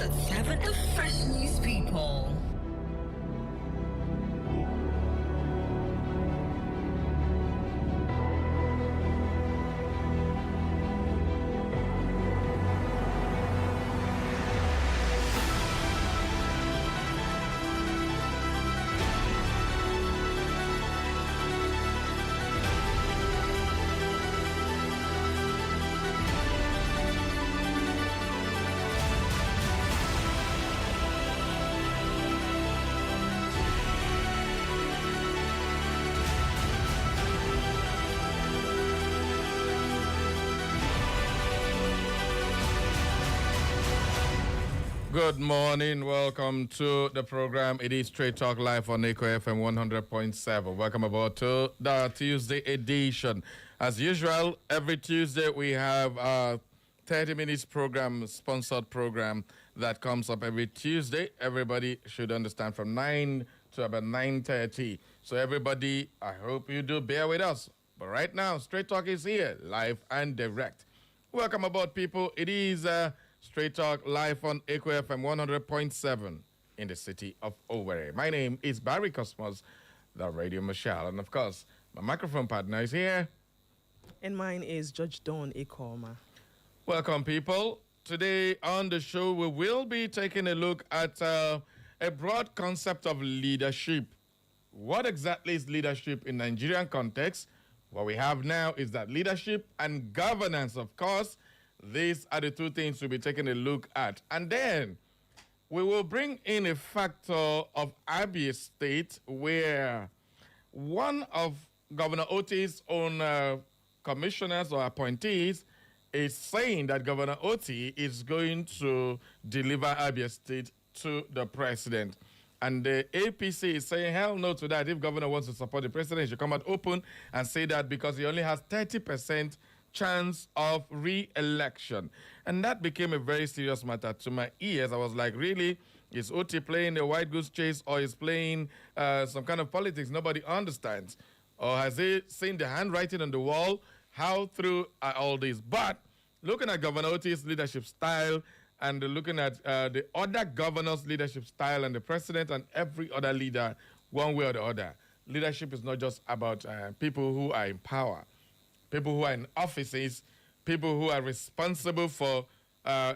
at 7, the Fresh News People. Good morning. Welcome to the program. It is Straight Talk live on Echo FM 100.7. Welcome aboard to the Tuesday edition. As usual, every Tuesday we have a 30 minutes program, sponsored program that comes up every Tuesday. Everybody should understand from 9 to about 9:30. So everybody, I hope you do bear with us. But right now, Straight Talk is here, live and direct. Welcome aboard, people. It is Straight Talk live on Echo FM 100.7 in the city of Owerri. My name is Barry Cosmos, the Radio Marshal. And of course, my microphone partner is here. And mine is Judge Dawn Ikoma. Welcome, people. Today on the show, we will be taking a look at a broad concept of leadership. What exactly is leadership in Nigerian context? What we have now is that leadership and governance, of course. These are the two things we'll be taking a look at. And then we will bring in a factor of Abia State where one of Governor Oti's own commissioners or appointees is saying that Governor Oti is going to deliver Abia State to the president. And the APC is saying, hell no to that. If governor wants to support the president, he should come out open and say that because he only has 30% chance of re-election. And that became a very serious matter to my ears. I was like, really? Is Oti playing the white goose chase or is playing some kind of politics nobody understands? Or has he seen the handwriting on the wall? How through all this? But looking at Governor Oti's leadership style and looking at the other governors' leadership style and the president and every other leader, one way or the other, leadership is not just about people who are in power. People who are in offices, people who are responsible for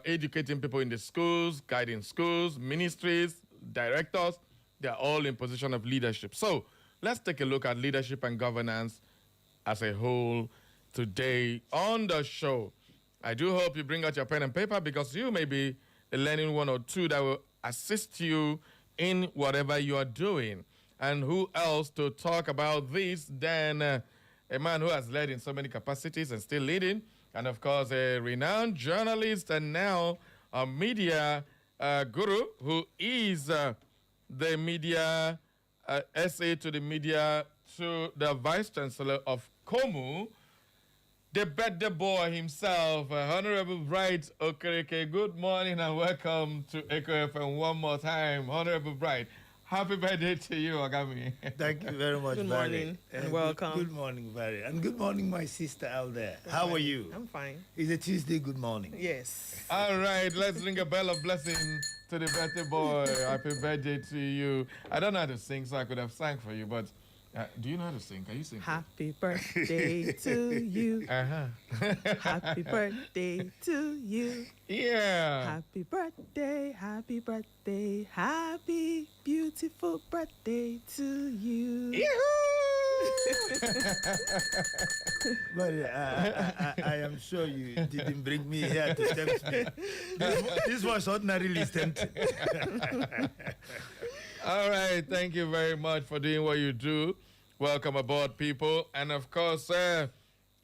educating people in the schools, guiding schools, ministries, directors, they're all in position of leadership. So let's take a look at leadership and governance as a whole today on the show. I do hope you bring out your pen and paper because you may be learning one or two that will assist you in whatever you are doing. And who else to talk about this than a man who has led in so many capacities and still leading, and of course a renowned journalist and now a media guru who is the media SA to the media to the Vice Chancellor of Komu, the birthday boy himself, Honorable Bright Okereke. Good morning and welcome to Echo FM one more time. Honorable Bright, happy birthday to you, Agami. Thank you very much, Good Barry. morning and welcome. Good morning, Barry. And good morning, my sister out there. How are you? I'm fine. It's a Tuesday, good morning. Yes. All right, let's ring a bell of blessing to the birthday boy. Happy birthday to you. I don't know how to sing, so I could have sang for you, but do you know how to sing? Can you sing? Happy birthday to you. Uh-huh. Happy birthday to you. Yeah. Happy birthday, happy birthday, happy beautiful birthday to you. But I am sure you didn't bring me here to tempt me. This was ordinarily tempting. All right, thank you very much for doing what you do. Welcome aboard, people. And of course,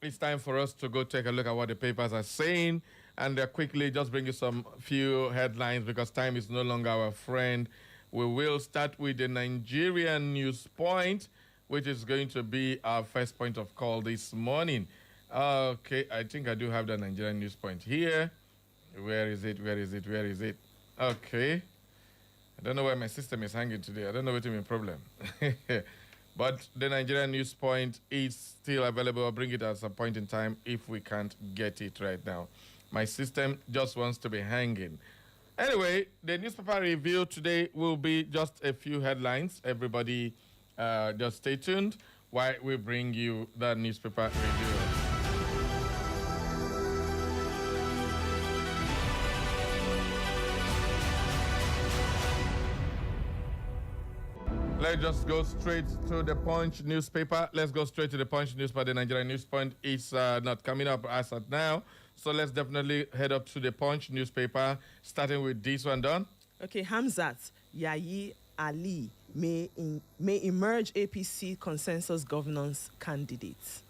it's time for us to go take a look at what the papers are saying and quickly just bring you some few headlines because time is no longer our friend. We will start with the Nigerian news point, which is going to be our first point of call this morning. Okay, I think I do have the Nigerian news point here. Where is it? Okay. I don't know where my system is hanging today. I don't know what's my problem. But the Nigerian news point is still available. I'll bring it at some point in time if we can't get it right now. My system just wants to be hanging. Anyway, the newspaper review today will be just a few headlines. Everybody, just stay tuned while we bring you the newspaper review. Let's just go straight to the Punch newspaper. Let's go straight to the Punch newspaper. The Nigerian News Point is not coming up as of now. So let's definitely head up to the Punch newspaper, starting with this one done. Okay, Hamzat Yayi Ali may emerge APC consensus governance candidates.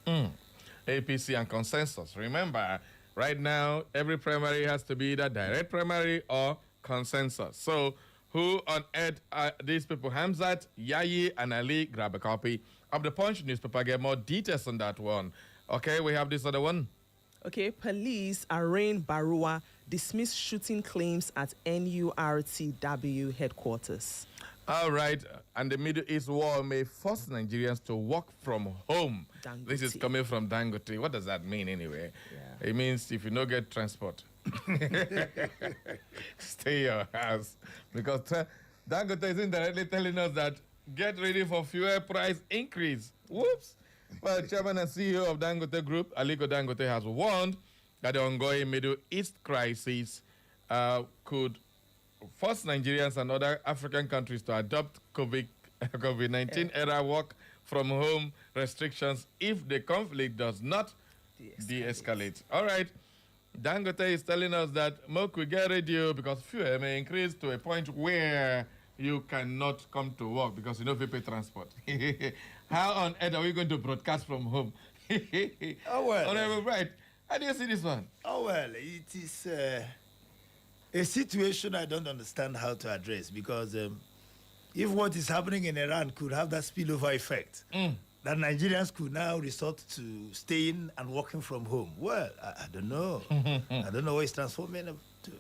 APC and consensus. Remember, right now, every primary has to be either direct primary or consensus. So who on earth are these people? Hamzat, Yayi, and Ali. Grab a copy of the Punch newspaper. Get more details on that one. Okay, we have this other one. Okay, police arraign Barua, dismiss shooting claims at NURTW headquarters. All right, and the Middle East war may force Nigerians to work from home. Dangote. This is coming from Dangote. What does that mean anyway? Yeah. It means if you don't get transport, stay your house. Because Dangote is indirectly telling us that get ready for fuel price increase. Whoops. Well, Chairman and CEO of Dangote Group, Aliko Dangote, has warned that the ongoing Middle East crisis could force Nigerians and other African countries to adopt COVID-19 era work from home restrictions if the conflict does not de-escalate. All right. Dangote is telling us that Moke will get radio because fuel may increase to a point where you cannot come to work because you know if you pay transport. How on earth are we going to broadcast from home? Oh, well. Honorable Bright, how do you see this one? Oh, well, it is a situation I don't understand how to address because if what is happening in Iran could have that spillover effect, that Nigerians could now resort to staying and working from home, well, I don't know. I don't know what it's transforming to.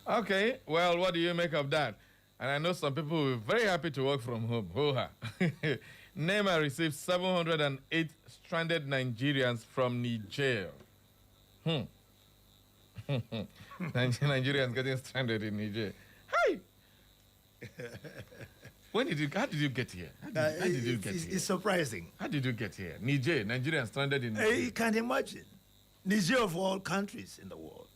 Okay, well, what do you make of that? And I know some people will be very happy to work from home. Hoo-ha. NEMA received 708 stranded Nigerians from Niger. Nigerians getting stranded in Niger. Hi! How did you get here? How did you get here? It's surprising. How did you get here? Niger, Nigerians stranded in Niger. You can imagine. Niger of all countries in the world.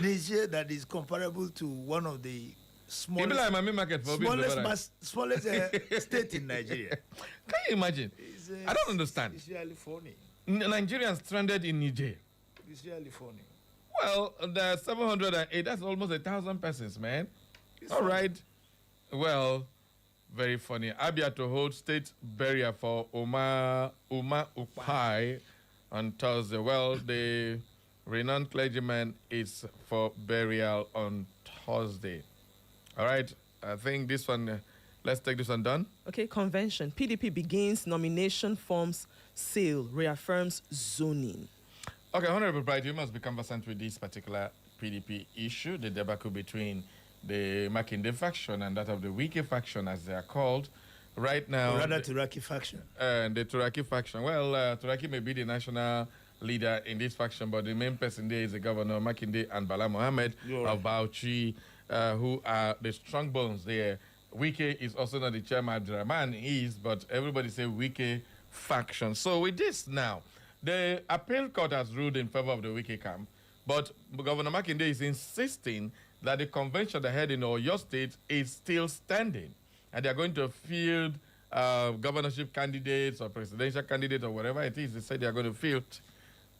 Niger that is comparable to one of the smallest, smallest state in Nigeria. Can you imagine? I don't understand. It's really funny. Nigerians stranded in Niger. It's really funny. Well, there are 708. That's almost 1,000 persons, man. It's All funny. right. Well, very funny. Abia to hold state burial for Uma Upai on Thursday. Well, the renowned clergyman is for burial on Thursday. All right. I think this one, let's take this one done. Okay, convention. PDP begins nomination forms sale, reaffirms zoning. Okay, Honorable Bright, you must be conversant with this particular PDP issue, the debacle between the Makinde faction and that of the Wiki faction, as they are called. Right now... Or rather, Turaki faction. The Turaki faction. Well, Turaki may be the national leader in this faction, but the main person there is the governor, Makinde and Bala Mohammed of Bauchi, who are the strong bones there. Wiki is also not the chairman, Abdurrahman is, but everybody say Wiki faction. So with this now, the appeal court has ruled in favor of the Wiki camp, but Governor Makinde is insisting that the convention they had in Oyo State is still standing, and they're going to field governorship candidates or presidential candidates or whatever it is. They say they're going to field.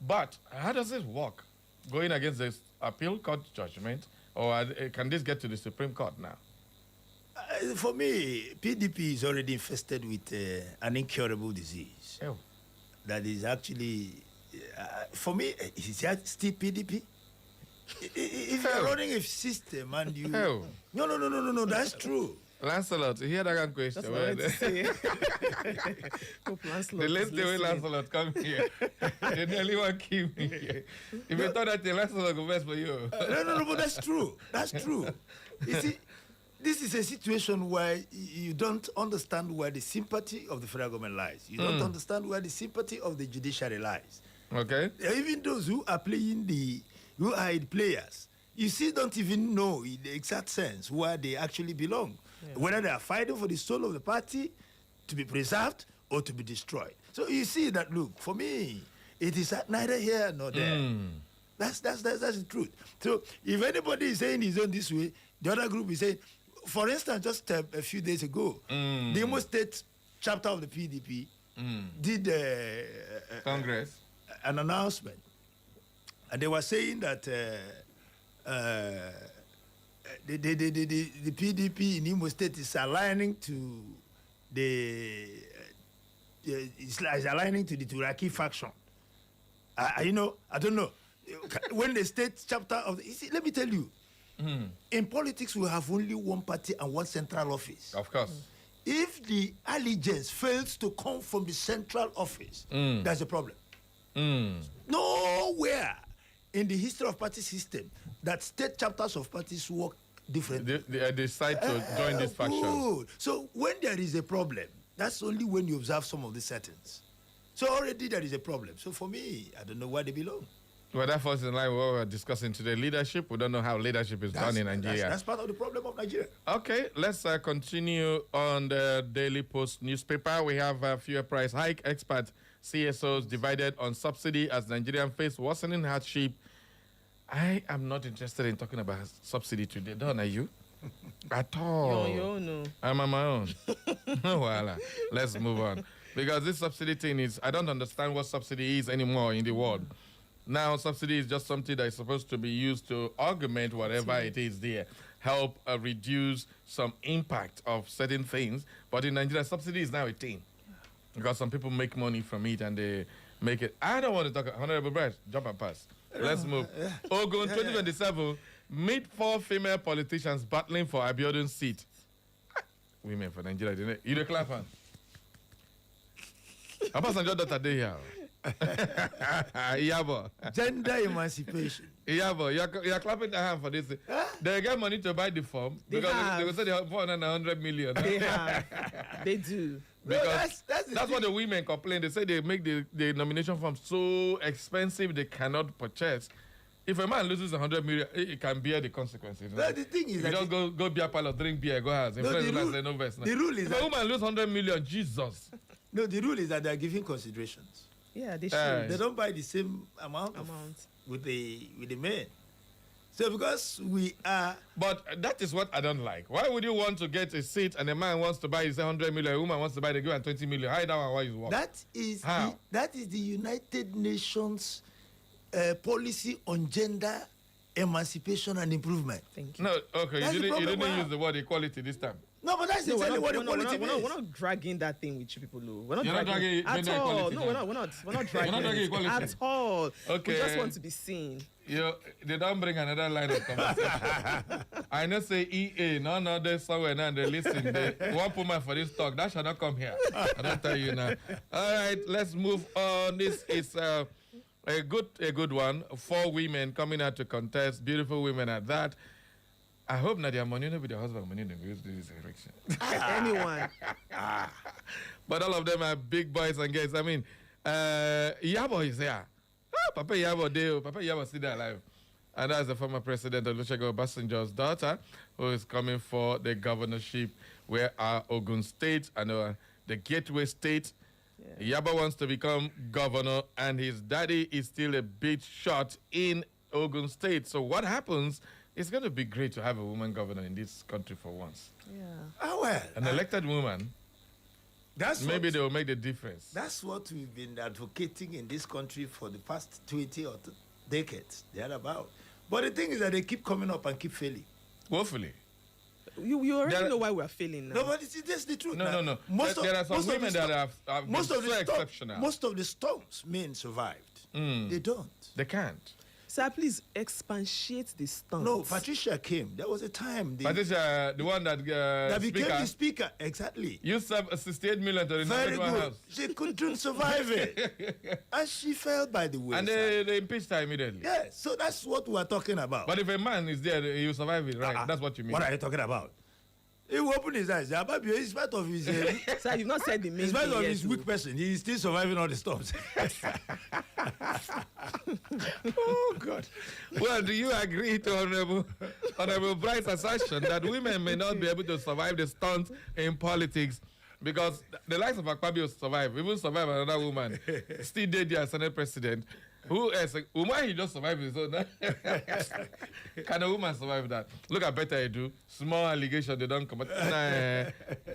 But how does this work? Going against this appeal court judgment, or can this get to the Supreme Court now? For me, PDP is already infested with an incurable disease. Oh. That is actually, for me, is that still PDP? If you're running a system and you... Oh. No, that's true. Lancelot, you hear that kind of question? That's what I wanted to say. Hope Lancelot The is last day when listening. Lancelot come here, they nearly want to kill me here. If you thought that the Lancelot go best for you. No, but that's true. That's true. You see, this is a situation where you don't understand where the sympathy of the federal government lies. You don't understand where the sympathy of the judiciary lies. Okay. Even those who are playing who are the players, you still don't even know in the exact sense where they actually belong. Whether they are fighting for the soul of the party to be preserved or to be destroyed. So you see that, look, for me, it is neither here nor there. That's the truth. So if anybody is saying his own this way, the other group is saying, for instance, just a few days ago, the Imo State chapter of the PDP did Congress an announcement, and they were saying that the PDP in Imo State is aligning to is aligning to the Turaki faction. You know, I don't know. When the state chapter of the, see, let me tell you, in politics we have only one party and one central office. of course. If the allegiance fails to come from the central office, that's a problem. Nowhere in the history of party system that state chapters of parties work differently. They decide to join this faction. Good. So when there is a problem, that's only when you observe some of the settings. So already there is a problem. So for me, I don't know where they belong. Well, that falls in line with what we're discussing today. Leadership. We don't know how leadership is done in Nigeria. That's part of the problem of Nigeria. Okay, let's continue on the Daily Post newspaper. We have a fuel price hike. Expert CSOs divided on subsidy as Nigerian face worsening hardship. I am not interested in talking about subsidy today. Don't are you? At all. No. I'm on my own. Voila. Let's move on. Because this subsidy thing is, I don't understand what subsidy is anymore in the world. Now, subsidy is just something that is supposed to be used to augment whatever it is there, help reduce some impact of certain things. But in Nigeria, subsidy is now a thing. Because some people make money from it and they make it. I don't want to talk. Honorable Bryce, jump and pass. Let's move. Ogun 2027, meet 4 female politicians battling for Abiodun's seat. Women for Nigeria, didn't it? You the clap fan. I pass on your daughter day here. Iyabo. Gender emancipation. Iyabo, you're clapping the hand for this. They get money to buy the form because they will say they have 400 million. They have. They do. Because No, that's what the women complain. They say they make the nomination form so expensive they cannot purchase. If a man loses 100 million, he can bear the consequences. No, the thing is you that don't go beer parlor, drink beer, go house. In No, front the of rule- say no verse. the rule is if a that- woman lose 100 million, Jesus. no, the rule is that they are giving considerations. Yeah, they should. They don't buy the same amount with the men. So because we are But that is what I don't like. Why would you want to get a seat and a man wants to buy his 100 million, a woman wants to buy the give and 20 million? How that one why you work? that is How? the United Nations policy on gender emancipation and improvement. Thank you. No, okay, That's the you problem didn't we use have. the word equality this time. No, but that's No, exactly what we're equality not, means. we're not dragging that thing with you people. We're not You're not dragging dragging at gender all. equality No, now. we're not dragging not dragging it equality. at all. Okay. We just want to be seen. They don't bring another line of conversation. I know say EA, no, there's somewhere now they listen. They want woman for this talk. That shall not come here. I don't tell you now. All right, let's move on. This is a good one. 4 women coming out to contest. Beautiful women at that. I hope Nadia Money will be the husband. Money will use this election. Anyone. But all of them are big boys and girls. I mean, Iyabo is there. Papa Iyabo Deo. Papa Iyabo still there alive. And that's the former president of Olusegun Obasanjo's daughter, who is coming for the governorship, where our Ogun State and the Gateway State. Iyabo wants to become governor, and his daddy is still a big shot in Ogun State. So what happens? It's going to be great to have a woman governor in this country for once. Yeah. Well, An elected woman. Maybe they will make the difference. That's what we've been advocating in this country for the past 20 or decades. They're about. But the thing is that they keep coming up and keep failing. Woefully. You already know why we're failing now. No, but that's the truth. No. There are some women that have been so exceptional. Most of the storms men survived. They don't. They can't. Sir, please expatiate the stance. No, Patricia came. There was a time. Patricia, the one that became the speaker. Exactly. You served 68 million to the Very One good. House. She couldn't survive it. And she fell by the way. And they impeached her immediately. Yes, so that's what we're talking about. But if a man is there, he will survive it, right? That's what you mean. What are you talking about? He will open his eyes. Ababio, in spite of his, Sir, you've not said the main in spite thing of yet, his though. weak person, he is still surviving all the storms. Oh, God. Well, do you agree to Honorable Bright's assertion that women may not be able to survive the stunts in politics because the likes of Akpabio survive, even survive another woman, still did their Senate president, who else? Woman, he just survived his own. Can a woman survive that? Look at Better Edu. Small allegation, they don't come.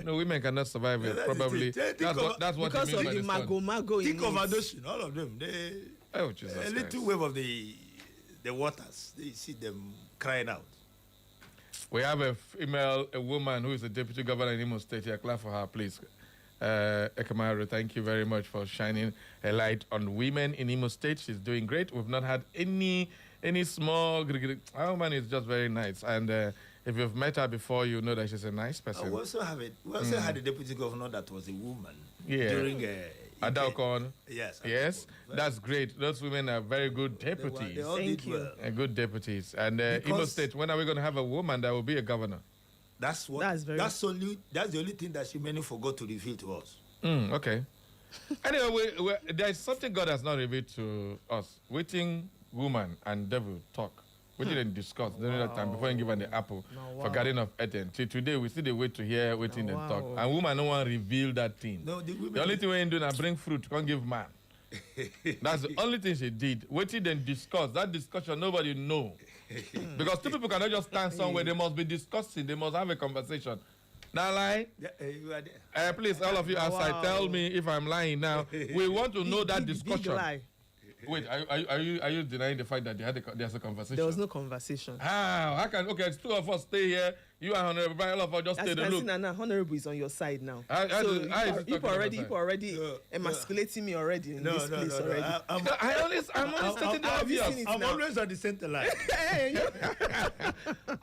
No, women cannot survive it, probably. That's what Because you mean of the by the stunt. mago in Think of it. Adosin, all of them. They, Oh, Jesus a little Christ. wave of the waters. They see them crying out. We have a woman who is a deputy governor in Imo State here. Clap for her, please. Ekamaru, thank you very much for shining a light on women in Imo State. She's doing great. We've not had any small... Our woman is just very nice. And if you've met her before, you know that she's a nice person. We also had a deputy governor that was a woman Yeah. during Adalcon. Yes. Yes, that's great. Those women are very good deputies. They all Thank did you. well. Good deputies. And Imo Because- State, when are we going to have a woman that will be a governor? That's what. That's very- That's the only thing that she mainly forgot to reveal to us. Okay. Anyway, there's something God has not revealed to us. Waiting woman and devil talk. We didn't discuss during that time before you give her the apple for Garden of Eden. Till today, we still the wait to hear waiting and talk. And woman, no one reveal that thing. No, the women. The only thing we ain't doing is bring fruit, can't give man. That's the only thing she did. Waiting then discuss. That discussion, nobody know. Because two people cannot just stand somewhere. They must be discussing. They must have a conversation. Now, lie. Yeah, you are there. Please, all of you outside, tell me if I'm lying now. We want to know that Big discussion. lie. Wait, are you denying the fact that there's a conversation? There was no conversation. How can it's two of us stay here, you and Honorable Brian, all of us just As stay you to can see look. now, Honorable is on your side now. How So is it you talking already about emasculating me already in No, this no, place no, already. no. I'm only stating the obvious. seen it I'm now. always on the center line.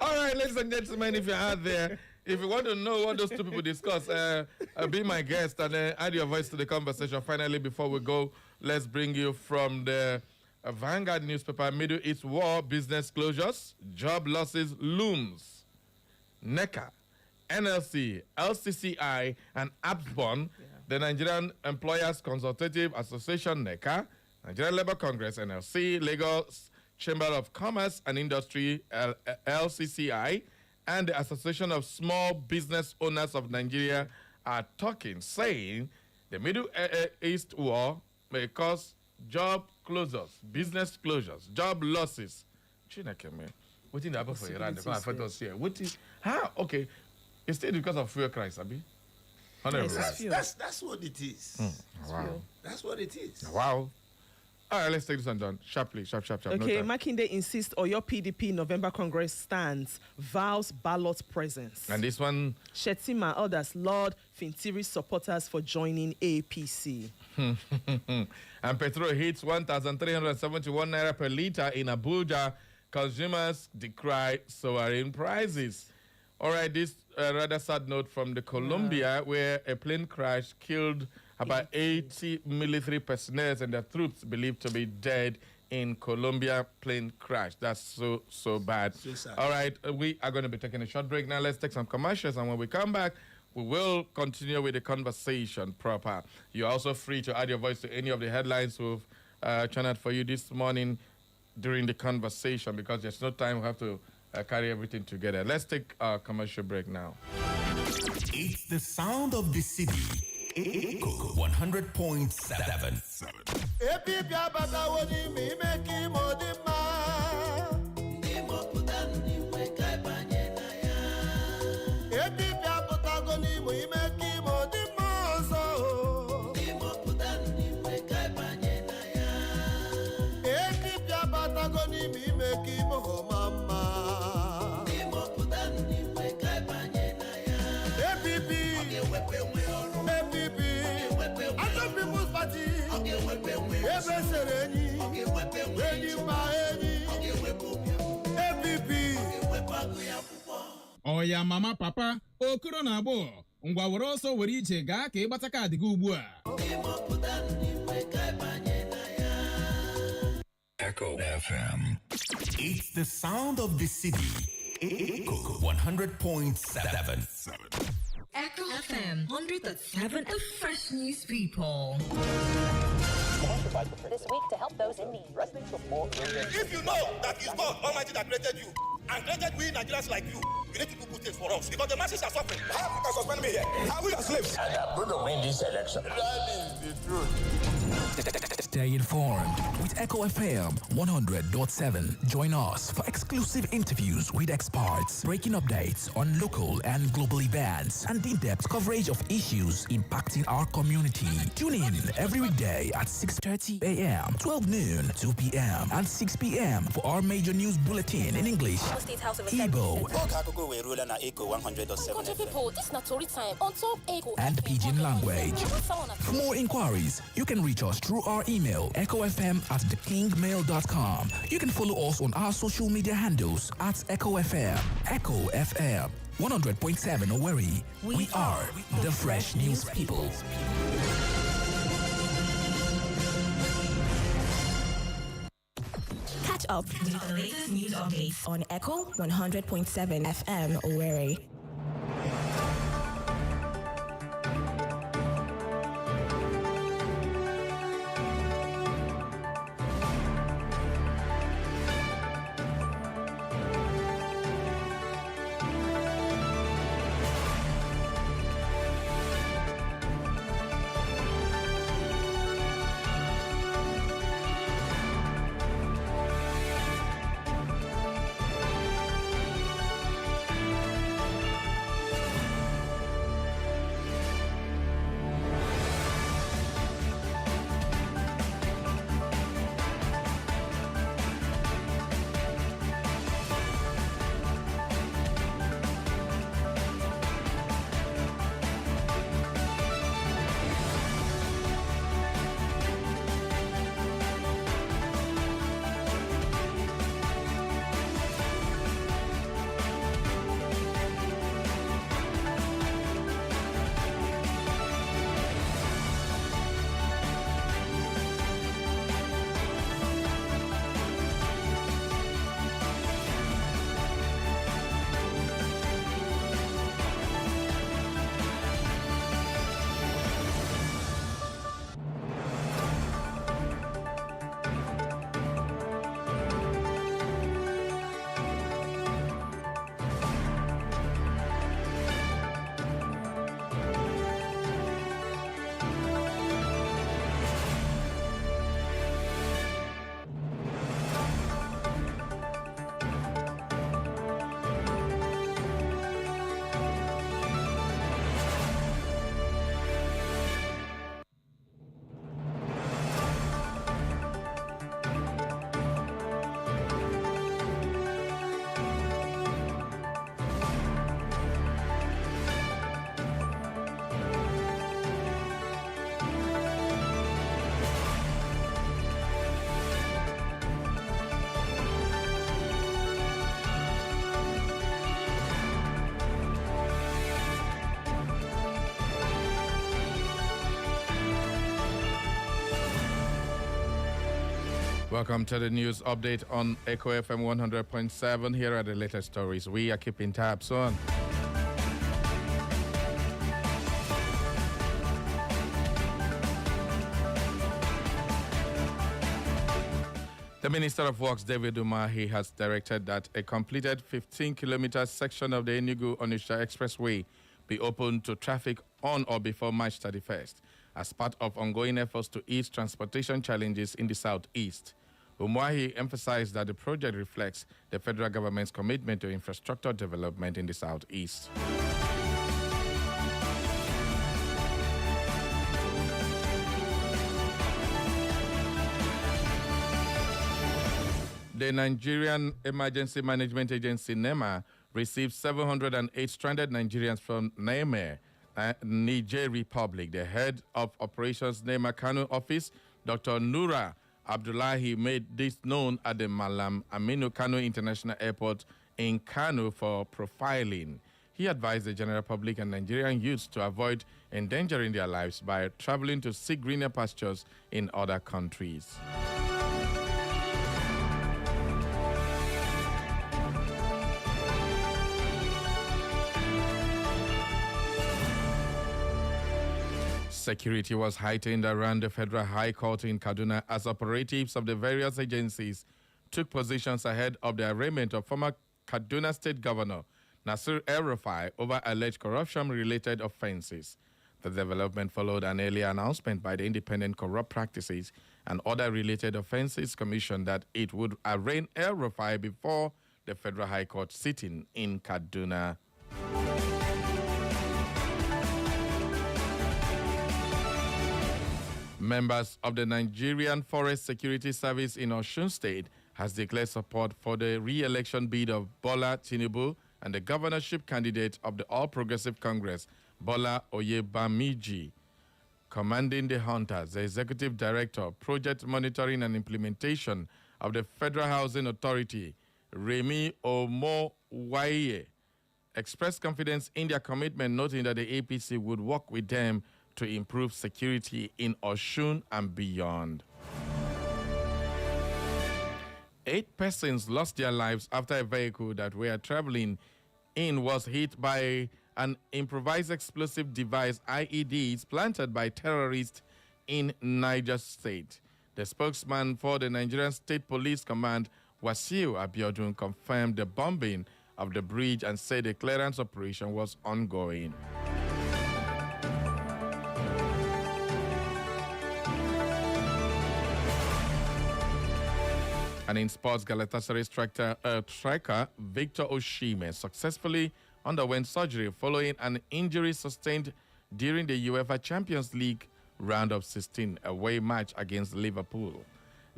All right, ladies and gentlemen, if you're out there, if you want to know what those two people discuss, be my guest and add your voice to the conversation. Finally, before we go, let's bring you from the Vanguard newspaper, Middle East war, business closures, job losses looms. NECA, NLC, LCCI, and APSBON, the Nigerian Employers Consultative Association, NECA, Nigerian Labour Congress, NLC, Lagos Chamber of Commerce and Industry, LCCI, and the Association of Small Business Owners of Nigeria are talking, saying the Middle East war may cause job closures, business closures, job losses. Chineke, man. What did happen for Iran? They can't affect us here. How? Okay. It's still because of fuel crisis, Abi? Honorable. Yes, it's fuel. That's what it is. Wow. That's what it is. Wow. All right, let's take this one down. Sharply, sharp. Okay, No time. Makinde insists on your PDP November Congress stands, vows ballot presence. And this one, Shetima others Lord Fintiri supporters for joining APC. and petrol hits 1,371 naira per litre in Abuja. Consumers decry soaring prices. All right, this rather sad note from the Colombia, where a plane crash killed about 80 military personnel and their troops believed to be dead in Colombia plane crash. That's so bad. So sad. All right, we are going to be taking a short break now. Let's take some commercials, and when we come back, we will continue with the conversation proper. You're also free to add your voice to any of the headlines we've channeled for you this morning during the conversation, because there's no time. We have to carry everything together. Let's take a commercial break now. It's the sound of the city. Echo 100.7. Oya mama papa okoro na agbọ ngwa were ọsọ were ije gaa ka ịgbata kaadị gị ugbu a. Echo FM. It's the sound of the city. Echo 100.7. Echo FM 100.7, the fresh news people. This week to help those in need. If you know that it's God Almighty that created you and created we Nigerians like you need to do good things for us because the masses are suffering. How you can suspend me here? Are we are slaves? And I'm going to win this election. That is the truth. Stay informed with Echo FM 100.7. Join us for exclusive interviews with experts, breaking updates on local and global events, and in-depth coverage of issues impacting our community. Tune in every weekday at 6:30 a.m., 12 noon, 2 p.m., and 6 p.m. for our major news bulletin in English, Igbo, and Pidgin language. For more inquiries, you can reach us through our email, echofm@thekingmail.com. You can follow us on our social media handles at Echo FM. Echo FM 100.7 Owerri. We are the Fresh News People. Catch up with the latest news updates on Echo 100.7 FM Owerri. Welcome to the news update on Echo FM 100.7. Here are the latest stories we are keeping tabs on. The Minister of Works, David Umahi, has directed that a completed 15-kilometer section of the Enugu-Onitsha Expressway be opened to traffic on or before March 31st as part of ongoing efforts to ease transportation challenges in the southeast. Umahi emphasized that the project reflects the federal government's commitment to infrastructure development in the southeast. The Nigerian Emergency Management Agency, NEMA, received 708 stranded Nigerians from Niamey, Niger Republic. The head of Operations NEMA Kano office, Dr. Nura Abdullahi, made this known at the Malam Aminu Kano International Airport in Kano for profiling. He advised the general public and Nigerian youths to avoid endangering their lives by traveling to seek greener pastures in other countries. Security was heightened around the Federal High Court in Kaduna as operatives of the various agencies took positions ahead of the arraignment of former Kaduna State Governor Nasir El-Rufai over alleged corruption-related offenses. The development followed an earlier announcement by the Independent Corrupt Practices and Other Related Offenses Commission that it would arraign El-Rufai before the Federal High Court sitting in Kaduna. Members of the Nigerian Forest Security Service in Osun State has declared support for the re-election bid of Bola Tinubu and the governorship candidate of the All Progressive Congress, Bola Oyebamiji. Commanding the Hunters, the Executive Director, Project Monitoring and Implementation of the Federal Housing Authority, Remi Omowaye, expressed confidence in their commitment, noting that the APC would work with them to improve security in Osun and beyond. 8 persons lost their lives after a vehicle that were traveling in was hit by an improvised explosive device, IEDs, planted by terrorists in Niger State. The spokesman for the Nigerian State Police Command, Wasiu Abiodun, confirmed the bombing of the bridge and said the clearance operation was ongoing. And in sports, Galatasaray striker Victor Osimhen successfully underwent surgery following an injury sustained during the UEFA Champions League round of 16 away match against Liverpool.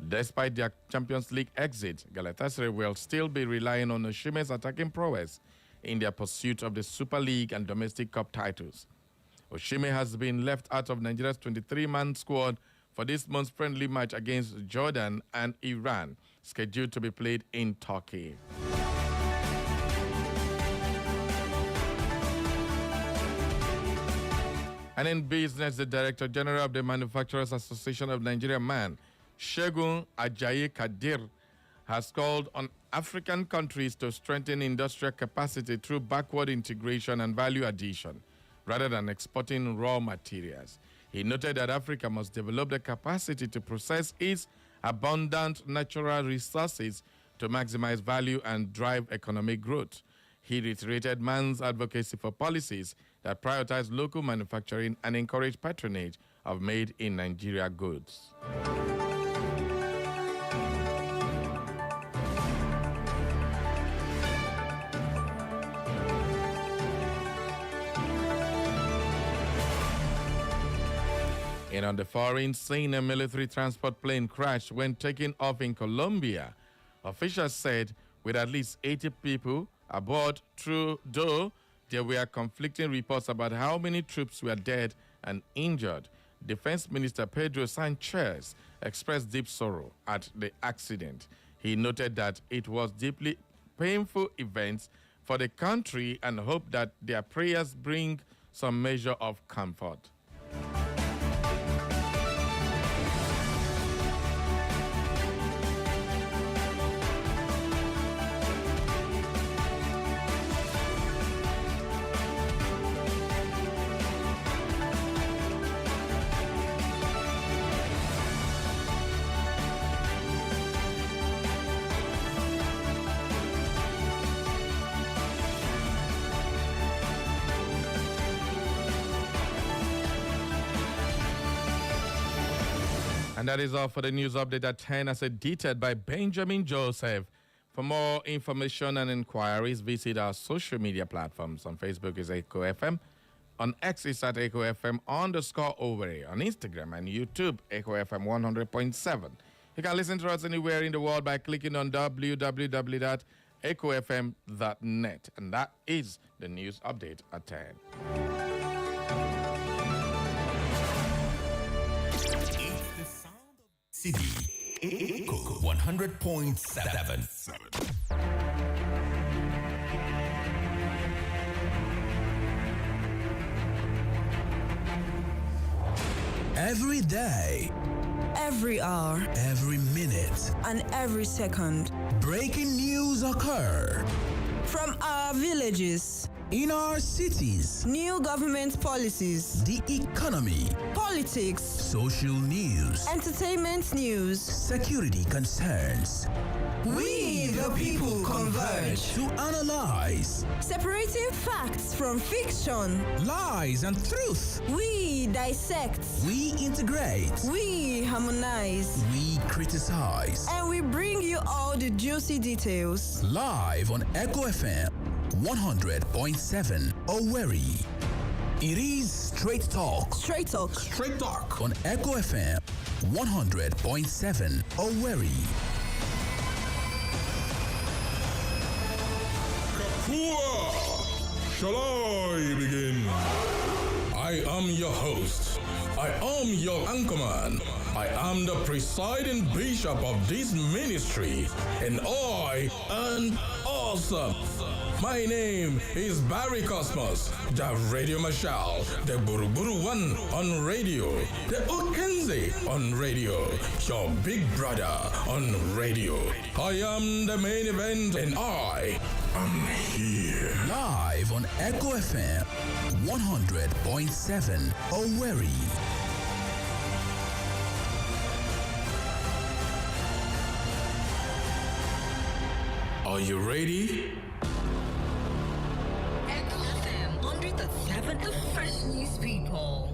Despite their Champions League exit, Galatasaray will still be relying on Osimhen's attacking prowess in their pursuit of the Super League and domestic cup titles. Osimhen has been left out of Nigeria's 23-man squad for this month's friendly match against Jordan and Iran, scheduled to be played in Turkey. And in business, the Director General of the Manufacturers Association of Nigeria, MAN, Segun Ajayi Kadir, has called on African countries to strengthen industrial capacity through backward integration and value addition, rather than exporting raw materials. He noted that Africa must develop the capacity to process its abundant natural resources to maximize value and drive economic growth. He reiterated MAN's advocacy for policies that prioritize local manufacturing and encourage patronage of made-in-Nigeria goods. And on the foreign scene, a military transport plane crashed when taking off in Colombia. Officials said with at least 80 people aboard, though there were conflicting reports about how many troops were dead and injured. Defense Minister Pedro Sanchez expressed deep sorrow at the accident. He noted that it was deeply painful events for the country and hoped that their prayers bring some measure of comfort. And that is all for the news update at 10 as edited by Benjamin Joseph. For more information and inquiries, visit our social media platforms. On Facebook is Echo FM. On X is at Echo FM _Owerri. On Instagram and YouTube, Echo FM 100.7. You can listen to us anywhere in the world by clicking on www.echofm.net. And that is the news update at 10. City Echo 100.7. Every day, every hour, every minute, and every second, breaking news occur. From our our villages, in our cities, new government policies, the economy, politics, social news, entertainment news, security concerns. We, the people, converge to analyze, separating facts from fiction, lies and truth. We dissect, we integrate, we harmonize, we criticize, and we bring you all the juicy details. Live on Echo FM 100.7 Owerri. It is Straight Talk. Straight Talk. Straight Talk on Echo FM 100.7 Owerri. Shall I begin? I am your host. I am your anchorman. I am the presiding bishop of this ministry, and I am awesome. My name is Barry Cosmos, the Radio Marshal, the Buruburu One on radio, the Okenze on radio, your big brother on radio. I am the main event, and I am here. Live on Echo FM 100.7 Owerri. Are you ready? Echo FM 100.7, the fresh news people.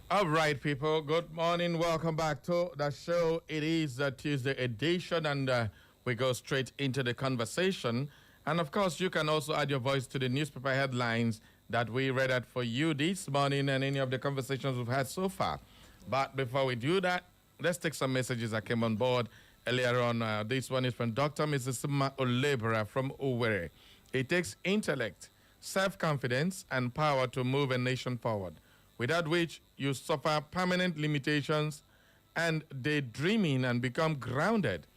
All right, people. Good morning. Welcome back to the show. It is a Tuesday edition, and we go straight into the conversation. And of course, you can also add your voice to the newspaper headlines that we read out for you this morning and any of the conversations we've had so far. But before we do that, let's take some messages that came on board earlier on. This one is from Dr. Mrs. Sima Olebra from Owerri. It takes intellect, self-confidence, and power to move a nation forward, without which you suffer permanent limitations and daydreaming and become grounded.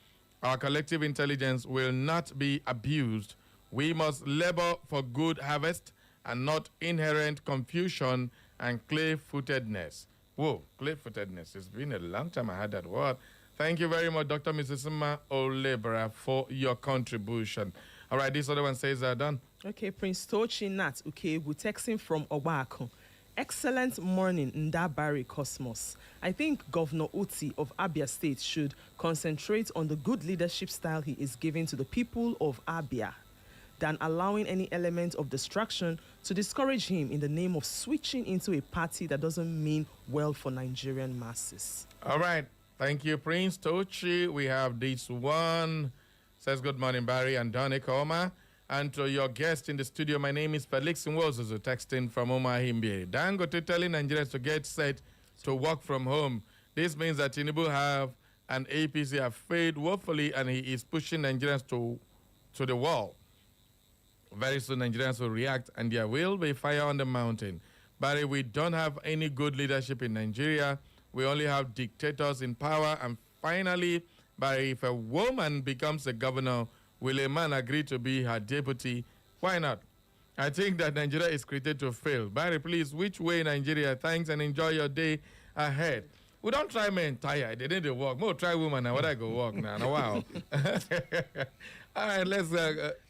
Our collective intelligence will not be abused. We must labor for good harvest and not inherent confusion and clay-footedness. Whoa, clay-footedness. It's been a long time I had that word. Thank you very much, Dr. Mrs. Sima Olebra, for your contribution. All right, this other one says done. Okay, Prince Tochi Nat Ukebu texting from Obako. Excellent morning, Ndabari Cosmos. I think Governor Uti of Abia State should concentrate on the good leadership style he is giving to the people of Abia than allowing any element of distraction to discourage him in the name of switching into a party that doesn't mean well for Nigerian masses. All right. Thank you, Prince Tochi. We have this one. Says, good morning, Barry and Donny Koma. And to your guest in the studio, my name is Felix Nwozuzu, texting from Omar Himbi. Dangote telling Nigerians to get set to work from home. This means that Tinubu have and APC have failed woefully, and he is pushing Nigerians to the wall. Very soon, Nigerians will react, and there will be fire on the mountain. But we don't have any good leadership in Nigeria. We only have dictators in power. And finally, but if a woman becomes a governor, will a man agree to be her deputy? Why not? I think that Nigeria is created to fail. Barry, please, which way Nigeria? Thanks and enjoy your day ahead. We don't try men tired. They need to walk. More try women now. What I go walk now? Wow. All right, let's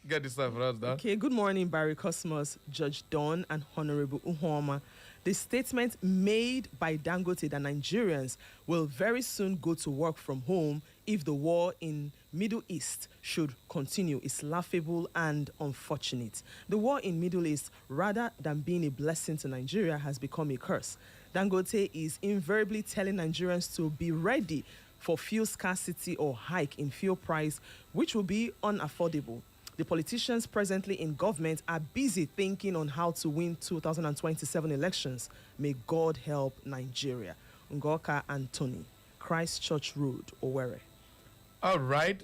get this stuff for us done. Okay, good morning, Barry Cosmos, Judge Don, and Honorable Uhoma. The statement made by Dangote that Nigerians will very soon go to work from home if the war in Middle East should continue is laughable and unfortunate. The war in Middle East, rather than being a blessing to Nigeria, has become a curse. Dangote is invariably telling Nigerians to be ready for fuel scarcity or hike in fuel price, which will be unaffordable. The politicians presently in government are busy thinking on how to win 2027 elections. May God help Nigeria. Ngoka Anthony, Christchurch Road, Owerri. All right.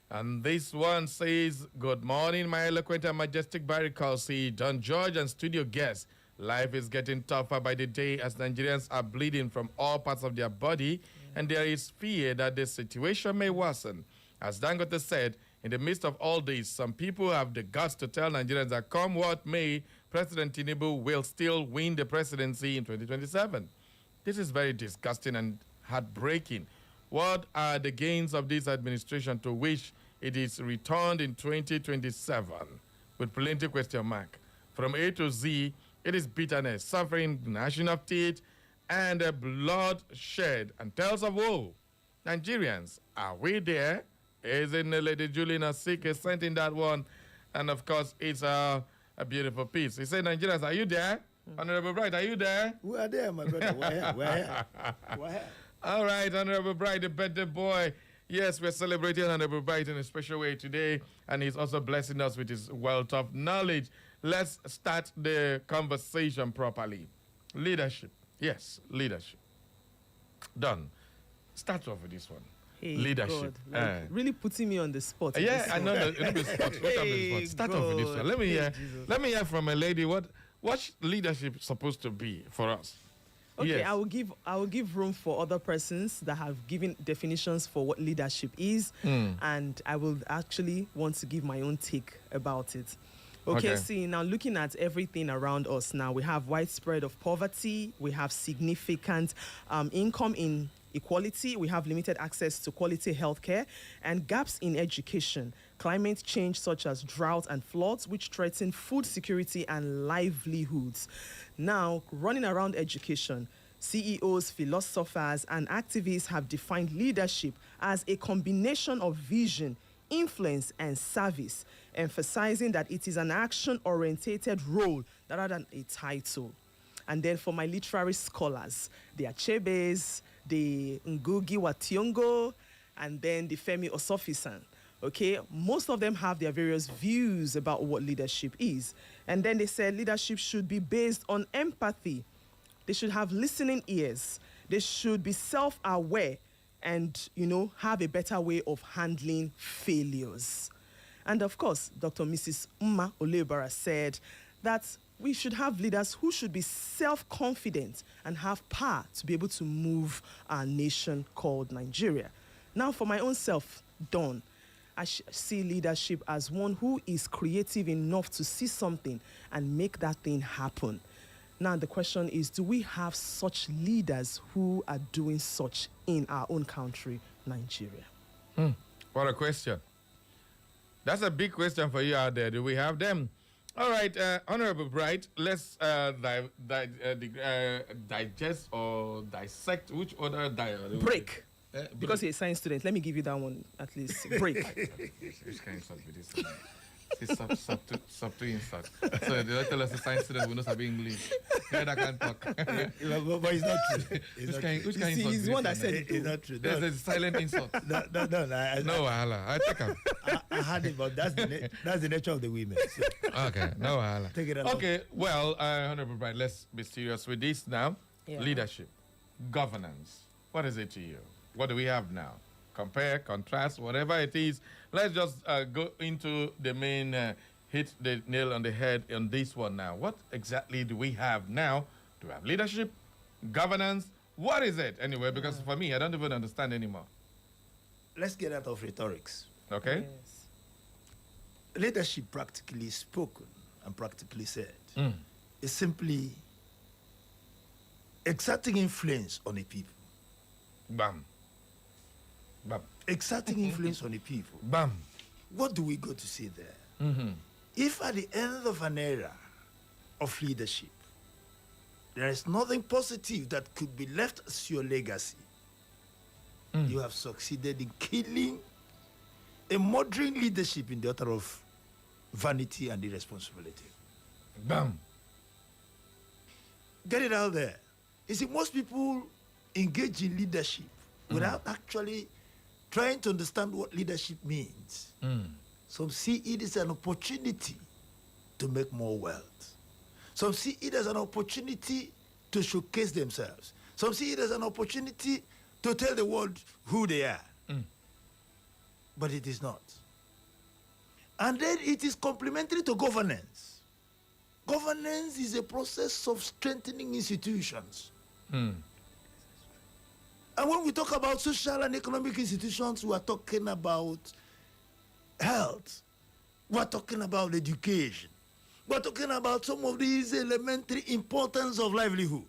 And this one says, good morning, my eloquent and majestic Barricalsi, Don George and studio guests. Life is getting tougher by the day as Nigerians are bleeding from all parts of their body, and there is fear that the situation may worsen. As Dangote said, in the midst of all this, some people have the guts to tell Nigerians that come what may, President Tinubu will still win the presidency in 2027. This is very disgusting and heartbreaking. What are the gains of this administration to which it is returned in 2027? With plenty question mark. From A to Z, it is bitterness, suffering, gnashing of teeth, and bloodshed and tales of woe. Nigerians, are we there? Isn't Lady Juliana Sike sent in that one? And of course, it's a beautiful piece. He said, Nigerians, are you there? Honorable Bright, are you there? We are there, my brother. We're here. All right, Honorable Bright, the birthday boy. Yes, we're celebrating Honorable Bright in a special way today, and he's also blessing us with his wealth of knowledge. Let's start the conversation properly. Leadership. Yes, leadership. Done. Start off with this one. Hey, leadership. God, really putting me on the spot. Yeah, I know that. It'll be spot. Hey, Start off with this one. Let me hear from a lady what leadership is supposed to be for us. Okay, yes. I will give room for other persons that have given definitions for what leadership is, and I will actually want to give my own take about it. Okay, see, now looking at everything around us now, we have widespread of poverty, we have significant income inequality, we have limited access to quality healthcare, and gaps in education, climate change such as drought and floods, which threaten food security and livelihoods. Now, running around education, CEOs, philosophers, and activists have defined leadership as a combination of vision, influence, and service, emphasizing that it is an action-orientated role rather than a title. And then for my literary scholars, the Achebes, the Ngugi wa Thiong'o, and then the Femi Osofisan. Okay, most of them have their various views about what leadership is. And then they said leadership should be based on empathy. They should have listening ears. They should be self-aware and, have a better way of handling failures. And of course, Dr. Mrs. Umma Olebara said that we should have leaders who should be self-confident and have power to be able to move our nation called Nigeria. Now, for my own self, Dawn, I see leadership as one who is creative enough to see something and make that thing happen. Now, the question is, do we have such leaders who are doing such in our own country, Nigeria? What a question. That's a big question for you out there. Do we have them? All right, Honorable Bright, let's digest or dissect which other break. Because you're a science student, let me give you that one at least. Break. Which kind of insult with this? Subtle insult. So they tell us a science student who knows how to English. Yeah, that can't talk. But it's not true. Which kind of insult? He's one that said it. It's not true. There's a silent insult. No, wahala. I take him. I had it, but that's the nature of the women. So. Okay, no wahala. Take it along. Okay, well, Honorable Bright, let's be serious with this now. Yeah. Leadership, governance. What is it to you? What do we have now? Compare, contrast, whatever it is. Let's just go into the main, hit the nail on the head on this one now. What exactly do we have now? Do we have leadership, governance? What is it anyway? Because for me, I don't even understand anymore. Let's get out of rhetorics. Okay. Yes. Leadership, practically spoken and practically said, is simply exerting influence on a people. Bam. Bam. Exerting influence on the people. Bam. What do we go to see there? If at the end of an era of leadership, there is nothing positive that could be left as your legacy, you have succeeded in killing a modern leadership in the utter of vanity and irresponsibility. Bam. Get it out there. You see, most people engage in leadership without actually trying to understand what leadership means. Some see it as an opportunity to make more wealth. Some see it as an opportunity to showcase themselves. Some see it as an opportunity to tell the world who they are. But it is not. And then it is complementary to governance. Governance is a process of strengthening institutions. And when we talk about social and economic institutions, we are talking about health. We are talking about education. We are talking about some of these elementary importance of livelihood.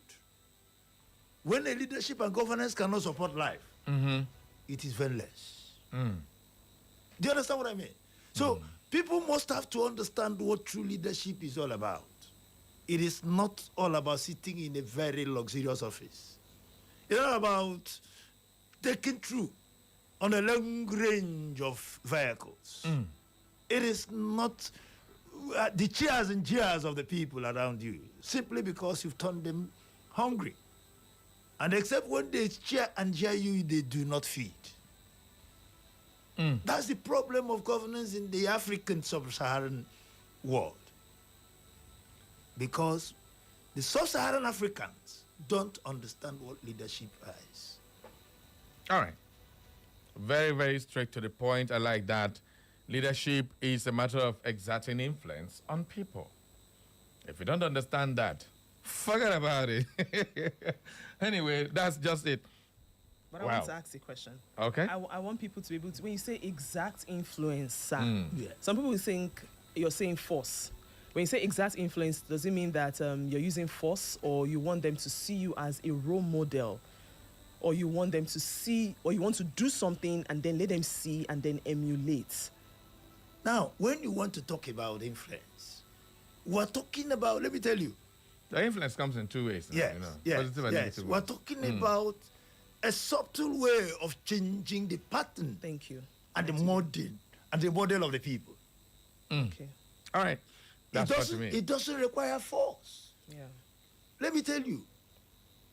When a leadership and governance cannot support life, it is valueless. Do you understand what I mean? So people must have to understand what true leadership is all about. It is not all about sitting in a very luxurious office. It's not about taking through on a long range of vehicles. It is not the cheers and jeers of the people around you, simply because you've turned them hungry. And except when they cheer and jeer you, they do not feed. That's the problem of governance in the African sub-Saharan world. Because the sub-Saharan Africans don't understand what leadership is. All right. Very, very straight to the point. I like that. Leadership is a matter of exerting influence on people. If you don't understand that, forget about it. Anyway, that's just it. But I want to ask a question. Okay. I want people to be able to, when you say exact influence, sir, some people think you're saying force. When you say exact influence, does it mean that you're using force, or you want them to see you as a role model, or you want them to see, or you want to do something and then let them see and then emulate? Now, when you want to talk about influence, we're talking about, let me tell you. The influence comes in two ways. Yes, you know, yes, positive and negative we're ways. talking about a subtle way of changing the pattern. Thank you. And the model of the people. Okay. All right. That's what you mean. It doesn't require force. Yeah. Let me tell you.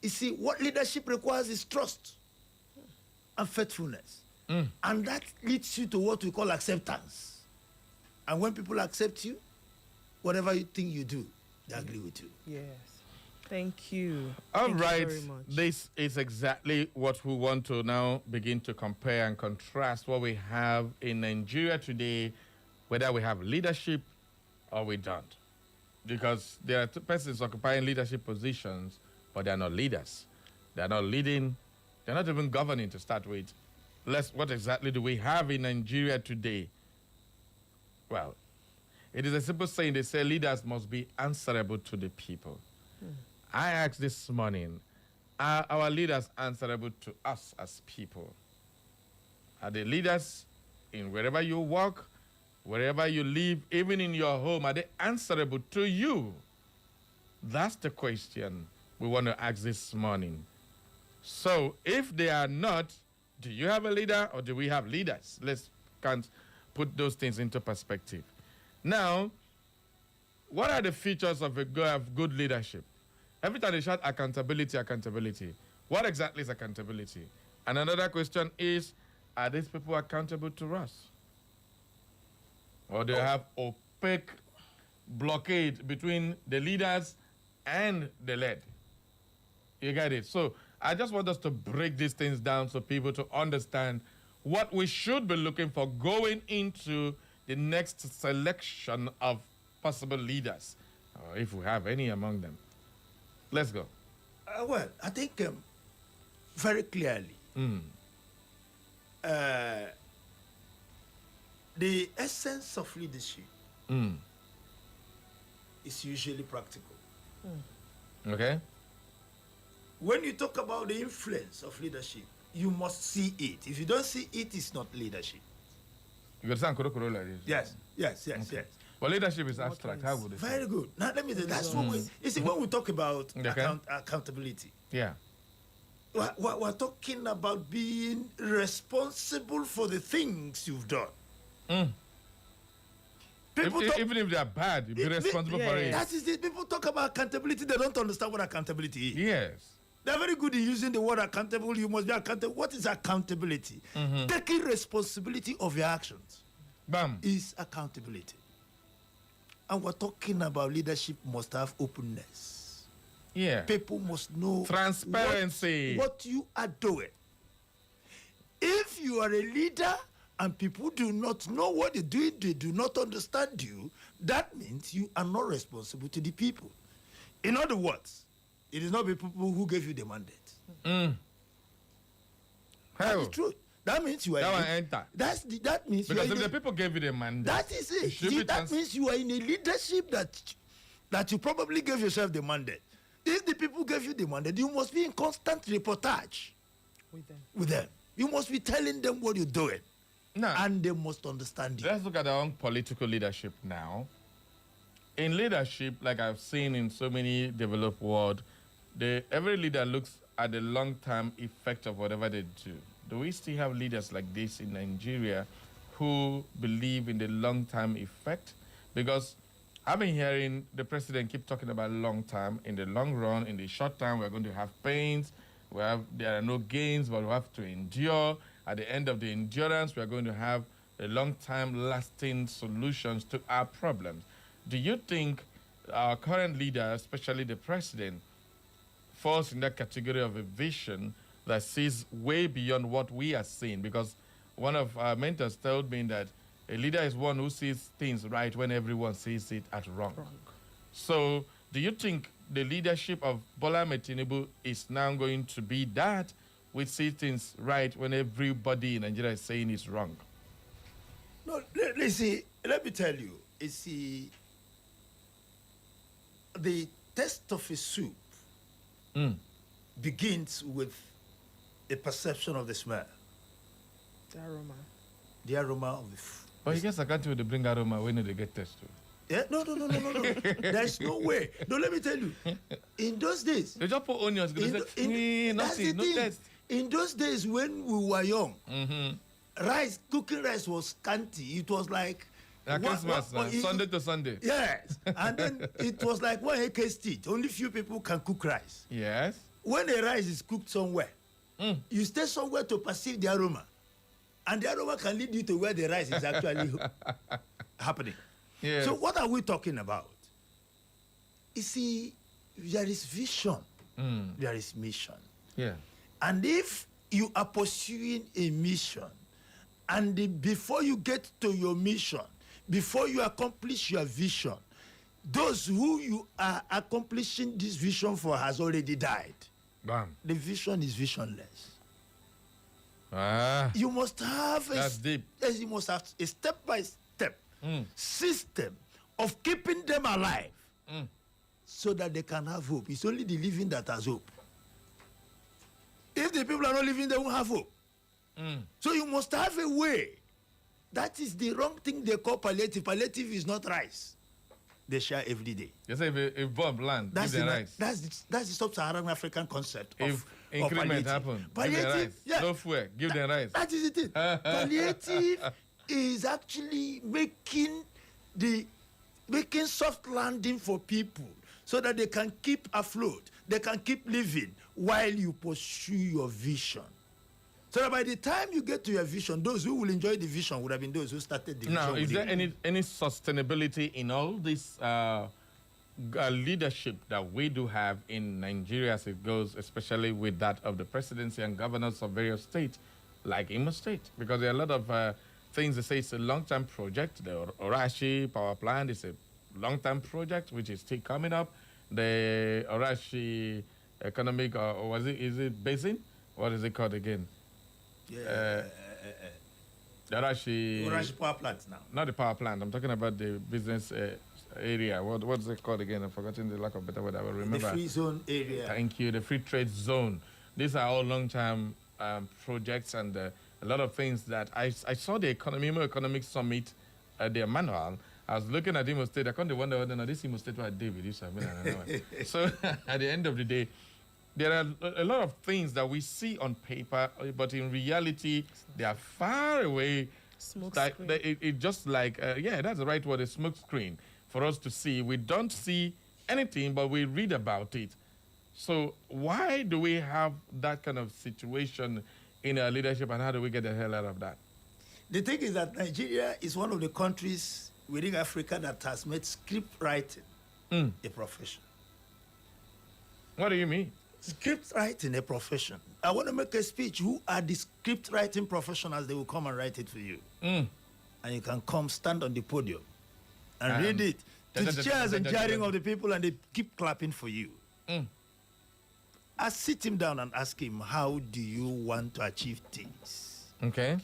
You see, what leadership requires is trust and faithfulness. And that leads you to what we call acceptance. And when people accept you, whatever you think you do, they agree with you. Yes. Thank you. All Thank right. you very much. This is exactly what we want to now begin to compare and contrast what we have in Nigeria today, whether we have leadership or we don't. Because there are two persons occupying leadership positions, but they are not leaders. They are not leading. They're not even governing to start with. What exactly do we have in Nigeria today? Well, it is a simple saying. They say leaders must be answerable to the people. I asked this morning, are our leaders answerable to us as people? Are the leaders in wherever you work, wherever you live, even in your home, are they answerable to you? That's the question we want to ask this morning. So if they are not, do you have a leader or do we have leaders? Let's put those things into perspective. Now, what are the features of good leadership? Every time they shout accountability, accountability. What exactly is accountability? And another question is, are these people accountable to us? Or do you have opaque blockade between the leaders and the led? You get it? So I just want us to break these things down so people to understand what we should be looking for going into the next selection of possible leaders, or if we have any among them. Let's go. Well, I think very clearly, the essence of leadership is usually practical. Okay. When you talk about the influence of leadership, you must see it. If you don't see it, it's not leadership. You got sound kuro like this? Yes. But leadership is abstract. How would it Very good. Now let me say that's what you see when we talk about accountability. Yeah. We're talking about being responsible for the things you've done. Even if they are bad, you be responsible for it. That is it. People talk about accountability, they don't understand what accountability is. Yes. They're very good in using the word accountable. You must be accountable. What is accountability? Taking responsibility of your actions. Bam. is accountability. And we're talking about leadership must have openness. Yeah. People must know transparency. What you are doing. If you are a leader and people do not know what you're doing, they do not understand you, that means you are not responsible to the people. In other words, it is not the people who gave you the mandate. That is true. That means you are. That one enter. That means because if the people gave you the mandate, that is it. That means you are in a leadership that you probably gave yourself the mandate. If the people gave you the mandate, you must be in constant reportage with them. You must be telling them what you're doing. And they must understand you. Let's look at our own political leadership now. In leadership, like I've seen in so many developed world, every leader looks at the long-term effect of whatever they do. Do we still have leaders like this in Nigeria who believe in the long-term effect? Because I've been hearing the president keep talking about long-term. In the long run, in the short term, we're going to have pains. There are no gains, but we have to endure. At the end of the endurance, we are going to have a long-time lasting solutions to our problems. Do you think our current leader, especially the president, falls in that category of a vision that sees way beyond what we are seeing? Because one of our mentors told me that a leader is one who sees things right when everyone sees it as wrong. So do you think the leadership of Bola Ahmed Tinubu is now going to be that which sees things right when everybody in Nigeria is saying it's wrong? No, let me tell you, the taste of a soup begins with a perception of the smell. The aroma. The aroma of the food. But I guess I can't even bring aroma when they get taste too. Yeah? No. There's no way. No, let me tell you. In those days... They just put onions. Nothing, no taste. In those days when we were young, cooking rice was scanty. It was like... Christmas, Sunday to Sunday. Yes. And then it was like 1 acre stitch. Only few people can cook rice. Yes. When a rice is cooked somewhere, you stay somewhere to perceive the aroma. And the aroma can lead you to where the rice is actually happening. Yes. So what are we talking about? You see, there is vision. There is mission. Yeah. And if you are pursuing a mission, and before you get to your mission, before you accomplish your vision, those who you are accomplishing this vision for has already died. Bam. The vision is visionless. Ah. You must have that's deep. Yes, you must have a step-by-step system of keeping them alive so that they can have hope. It's only the living that has hope. If the people are not living, they won't have hope. So you must have a way. That is the wrong thing they call palliative. Palliative is not rice. They share every day. You say if Bob land, give them rice. That's the sub-Saharan African concept if increment happen, palliative, give them rice. Yeah, no fuel, give them rice. That is the thing. Palliative is actually making soft landing for people so that they can keep afloat, they can keep living while you pursue your vision. So that by the time you get to your vision, those who will enjoy the vision would have been those who started the vision. Now, is there any sustainability in all this leadership that we do have in Nigeria as it goes, especially with that of the presidency and governors of various states, like Imo State? Because there are a lot of things that say it's a long-term project. The Orashi power plant is a long-term project, which is still coming up. The Orashi economic, or is it basin? What is it called again? Yeah. The Orashi power plant now. Not the power plant. I'm talking about the business area. What's it called again? I've forgotten the lack of better word. I will remember. The free zone area. Thank you. The free trade zone. These are all long-term projects and a lot of things that I saw the Economic Summit, their manual. I was looking at Imo State. I can't wonder whether this Imo State was David. So at the end of the day, there are a lot of things that we see on paper, but in reality, they are far away. It just like, that's the right word, a smoke screen for us to see. We don't see anything, but we read about it. So why do we have that kind of situation in our leadership, and how do we get the hell out of that? The thing is that Nigeria is one of the countries within Africa that has made script writing a profession. What do you mean? Script writing a profession. I want to make a speech. Who are the script writing professionals? They will come and write it for you. And you can come stand on the podium and read it to the cheers and cheering of the people, and they keep clapping for you. I sit him down and ask him, how do you want to achieve things? Okay.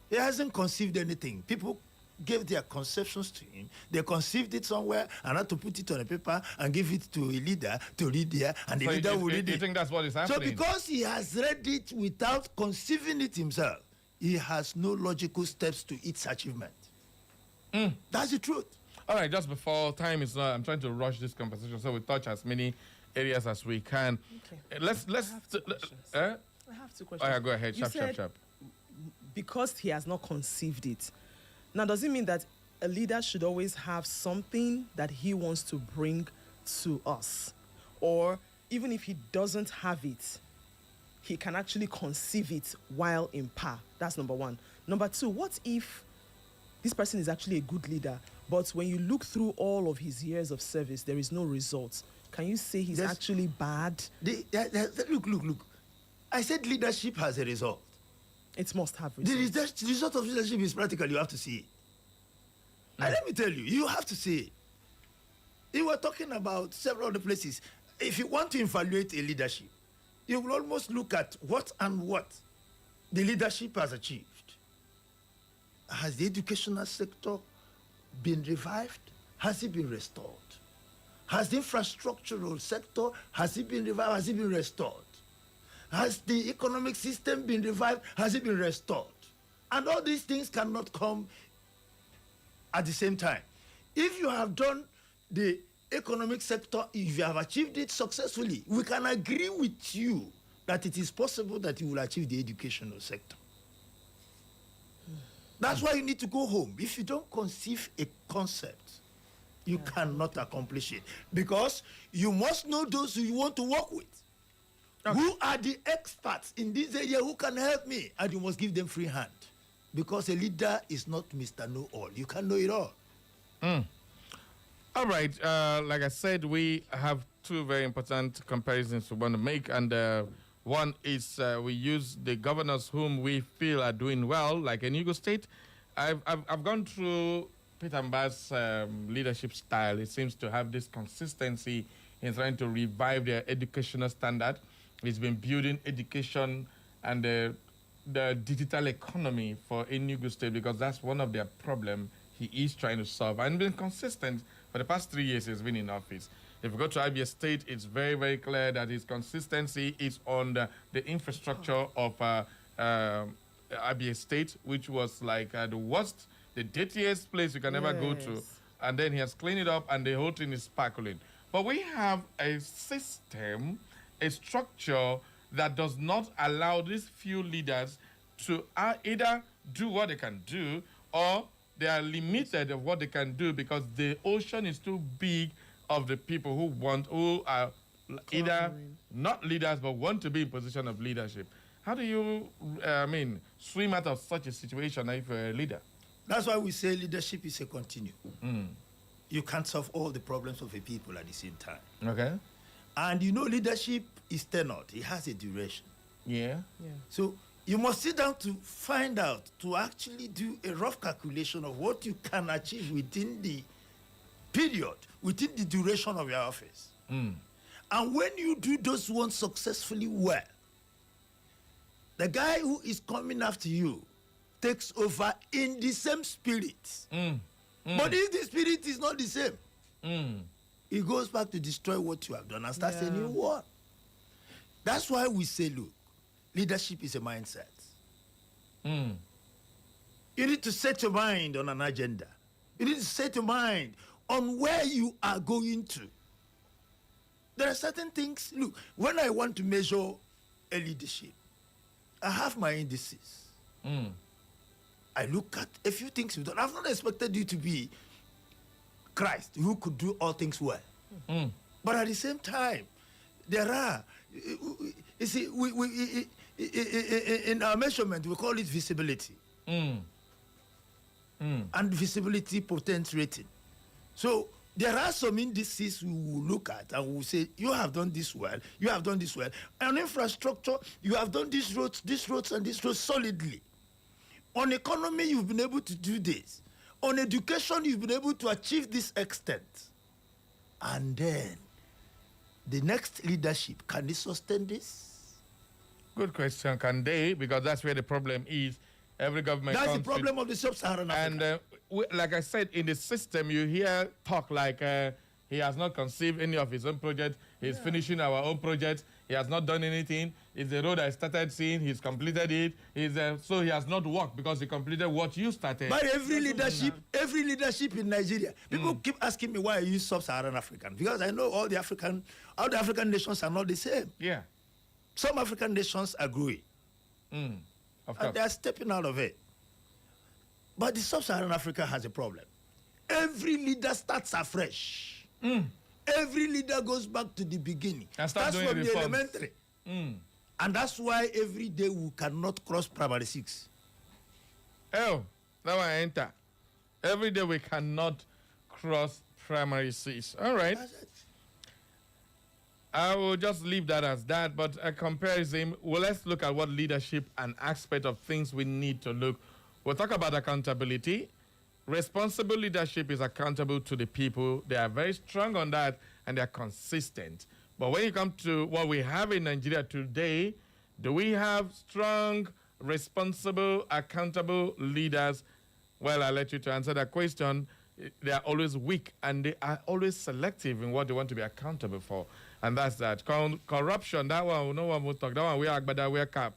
He hasn't conceived anything. People gave their conceptions to him. They conceived it somewhere and had to put it on a paper and give it to a leader to read there, and the leader will read it. You think that's what is happening? So because he has read it without conceiving it himself, he has no logical steps to its achievement. That's the truth. All right, just before time is not, I'm trying to rush this conversation so we touch as many areas as we can. Okay. Let's I have two questions. I have two questions. Oh, yeah, go ahead. Sharp. Because he has not conceived it. Now, does it mean that a leader should always have something that he wants to bring to us? Or even if he doesn't have it, he can actually conceive it while in power? That's number one. Number two, what if this person is actually a good leader, but when you look through all of his years of service, there is no results? Can you say he's actually bad? Look. I said leadership has a result. It must have results. The result of leadership is practical. You have to see it. And let me tell you, you have to see it. You were talking about several other places. If you want to evaluate a leadership, you will almost look at what the leadership has achieved. Has the educational sector been revived? Has it been restored? Has the infrastructural sector, has it been revived? Has it been restored? Has the economic system been revived? Has it been restored? And all these things cannot come at the same time. If you have done the economic sector, if you have achieved it successfully, we can agree with you that it is possible that you will achieve the educational sector. That's why you need to go home. If you don't conceive a concept, you cannot accomplish it. Because you must know those who you want to work with. Okay. Who are the experts in this area who can help me? And you must give them free hand. Because a leader is not Mr. Know-All. You can know it all. All right. Like I said, we have two very important comparisons we want to make. And one is we use the governors whom we feel are doing well, like in Enugu State. I've gone through Peter Mba's leadership style. It seems to have this consistency in trying to revive their educational standard. He's been building education and the digital economy for Enugu State, because that's one of their problems he is trying to solve, and been consistent for the past 3 years he's been in office. If you go to Abia State, it's very, very clear that his consistency is on the infrastructure of Abia State, which was like the worst, the dirtiest place you can ever go to. And then he has cleaned it up, and the whole thing is sparkling. But we have a system, a structure that does not allow these few leaders to either do what they can do, or they are limited of what they can do because the ocean is too big of the people who are either not leaders but want to be in position of leadership. How do you, swim out of such a situation if you're a leader? That's why we say leadership is a continuum. You can't solve all the problems of a people at the same time. Okay. And leadership is tenured. It has a duration. Yeah. So you must sit down to find out, to actually do a rough calculation of what you can achieve within the period, within the duration of your office. And when you do those ones successfully well, the guy who is coming after you takes over in the same spirit. But if the spirit is not the same, he goes back to destroy what you have done and starts a new war. That's why we say, look, leadership is a mindset. You need to set your mind on an agenda. You need to set your mind on where you are going to. There are certain things, look, when I want to measure a leadership, I have my indices. I look at a few things you've done. I've not expected you to be Christ, who could do all things well. But at the same time, there are, you see, we in our measurement, we call it visibility. and visibility potential rating. So there are some indices we will look at and we will say, you have done this well, you have done this well. On infrastructure, you have done these roads, and these roads solidly. On economy, you've been able to do this. On education, you've been able to achieve this extent. And then, the next leadership, can they sustain this? Good question. Can they? Because that's where the problem is. Every government That's the problem of the sub-Saharan Africa. And like I said, in the system, you hear talk like he has not conceived any of his own project. He's finishing our own project. He has not done anything. It's the road I started seeing. He's completed it. So he has not worked because he completed what you started. But every leadership in Nigeria, people keep asking me why I use sub-Saharan African, because I know all the African nations are not the same. Yeah. Some African nations are growing. Of course. And they are stepping out of it. But the sub-Saharan Africa has a problem. Every leader starts afresh. Every leader goes back to the beginning. Starts from the elementary. And that's why every day we cannot cross primary 6. Oh, that one enter. Every day we cannot cross primary 6. All right. I will just leave that as that, but a comparison, well, let's look at what leadership and aspect of things we need to look. We'll talk about accountability. Responsible leadership is accountable to the people. They are very strong on that, and they're consistent. But when you come to what we have in Nigeria today, do we have strong, responsible, accountable leaders? Well, I'll let you to answer that question. They are always weak, and they are always selective in what they want to be accountable for. And that's that. Corruption, that one, no one will talk. That one, we are Agbada, we are cap.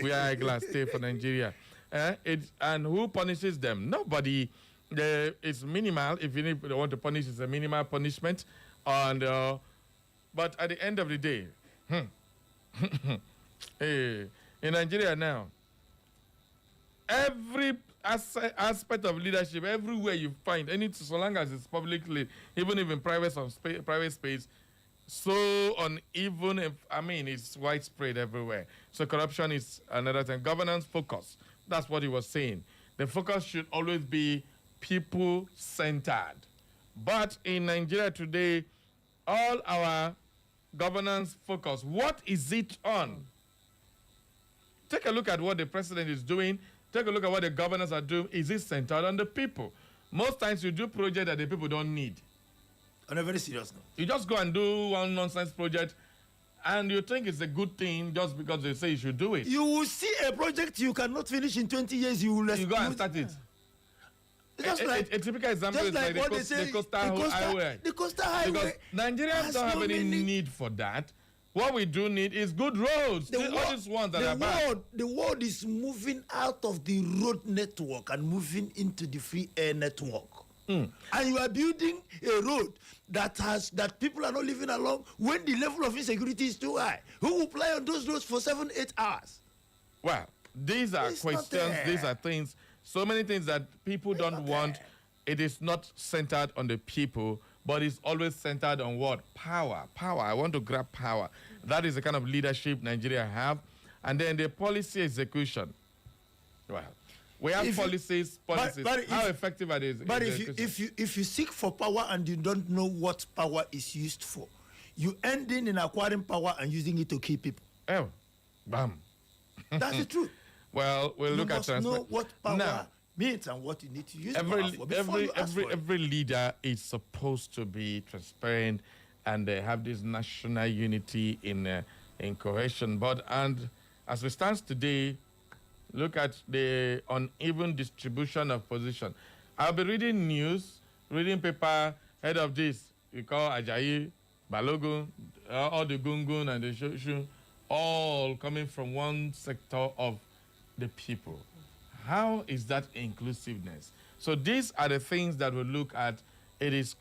We are a glass state for Nigeria. And who punishes them? Nobody. It's minimal. If you want to punish, it's a minimal punishment. And but at the end of the day, hey, in Nigeria now, every aspect of leadership, everywhere you find, so long as it's publicly, even if in private space, so uneven. It's widespread everywhere. So corruption is another thing. Governance focus. That's what he was saying. The focus should always be people-centered. But in Nigeria today, all our governance focus, what is it on? Take a look at what the president is doing. Take a look at what the governors are doing. Is it centered on the people? Most times you do projects that the people don't need. On a very serious note. You just go and do one nonsense project, and you think it's a good thing just because they say you should do it. You will see a project you cannot finish in 20 years, you will... You go and start it. A typical example is like the coastal highway. The coastal highway. Because Nigerians don't have any need for that. What we do need is good roads. All these ones that are bad. The world is moving out of the road network and moving into the free air network. And you are building a road that people are not living along when the level of insecurity is too high. Who will play on those roads for 7-8 hours? Well, these are questions, these are things, so many things that people don't want. It is not centered on the people, but it's always centered on what? Power. I want to grab power. That is the kind of leadership Nigeria have. And then the policy execution. Well, we have policies. But how effective are these? But if you seek for power and you don't know what power is used for, you end in acquiring power and using it to kill people. Oh, bam. That's the truth. Well, we'll look at transparency. You must know what power means and what you need to use every leader is supposed to be transparent, and they have this national unity in cohesion. And as we stand today, look at the uneven distribution of position. I'll be reading news, reading paper, head of this. You call Ajayi, Balogun, all the Gungun and the Shoshu, all coming from one sector of the people. How is that inclusiveness? So these are the things that we look at. It is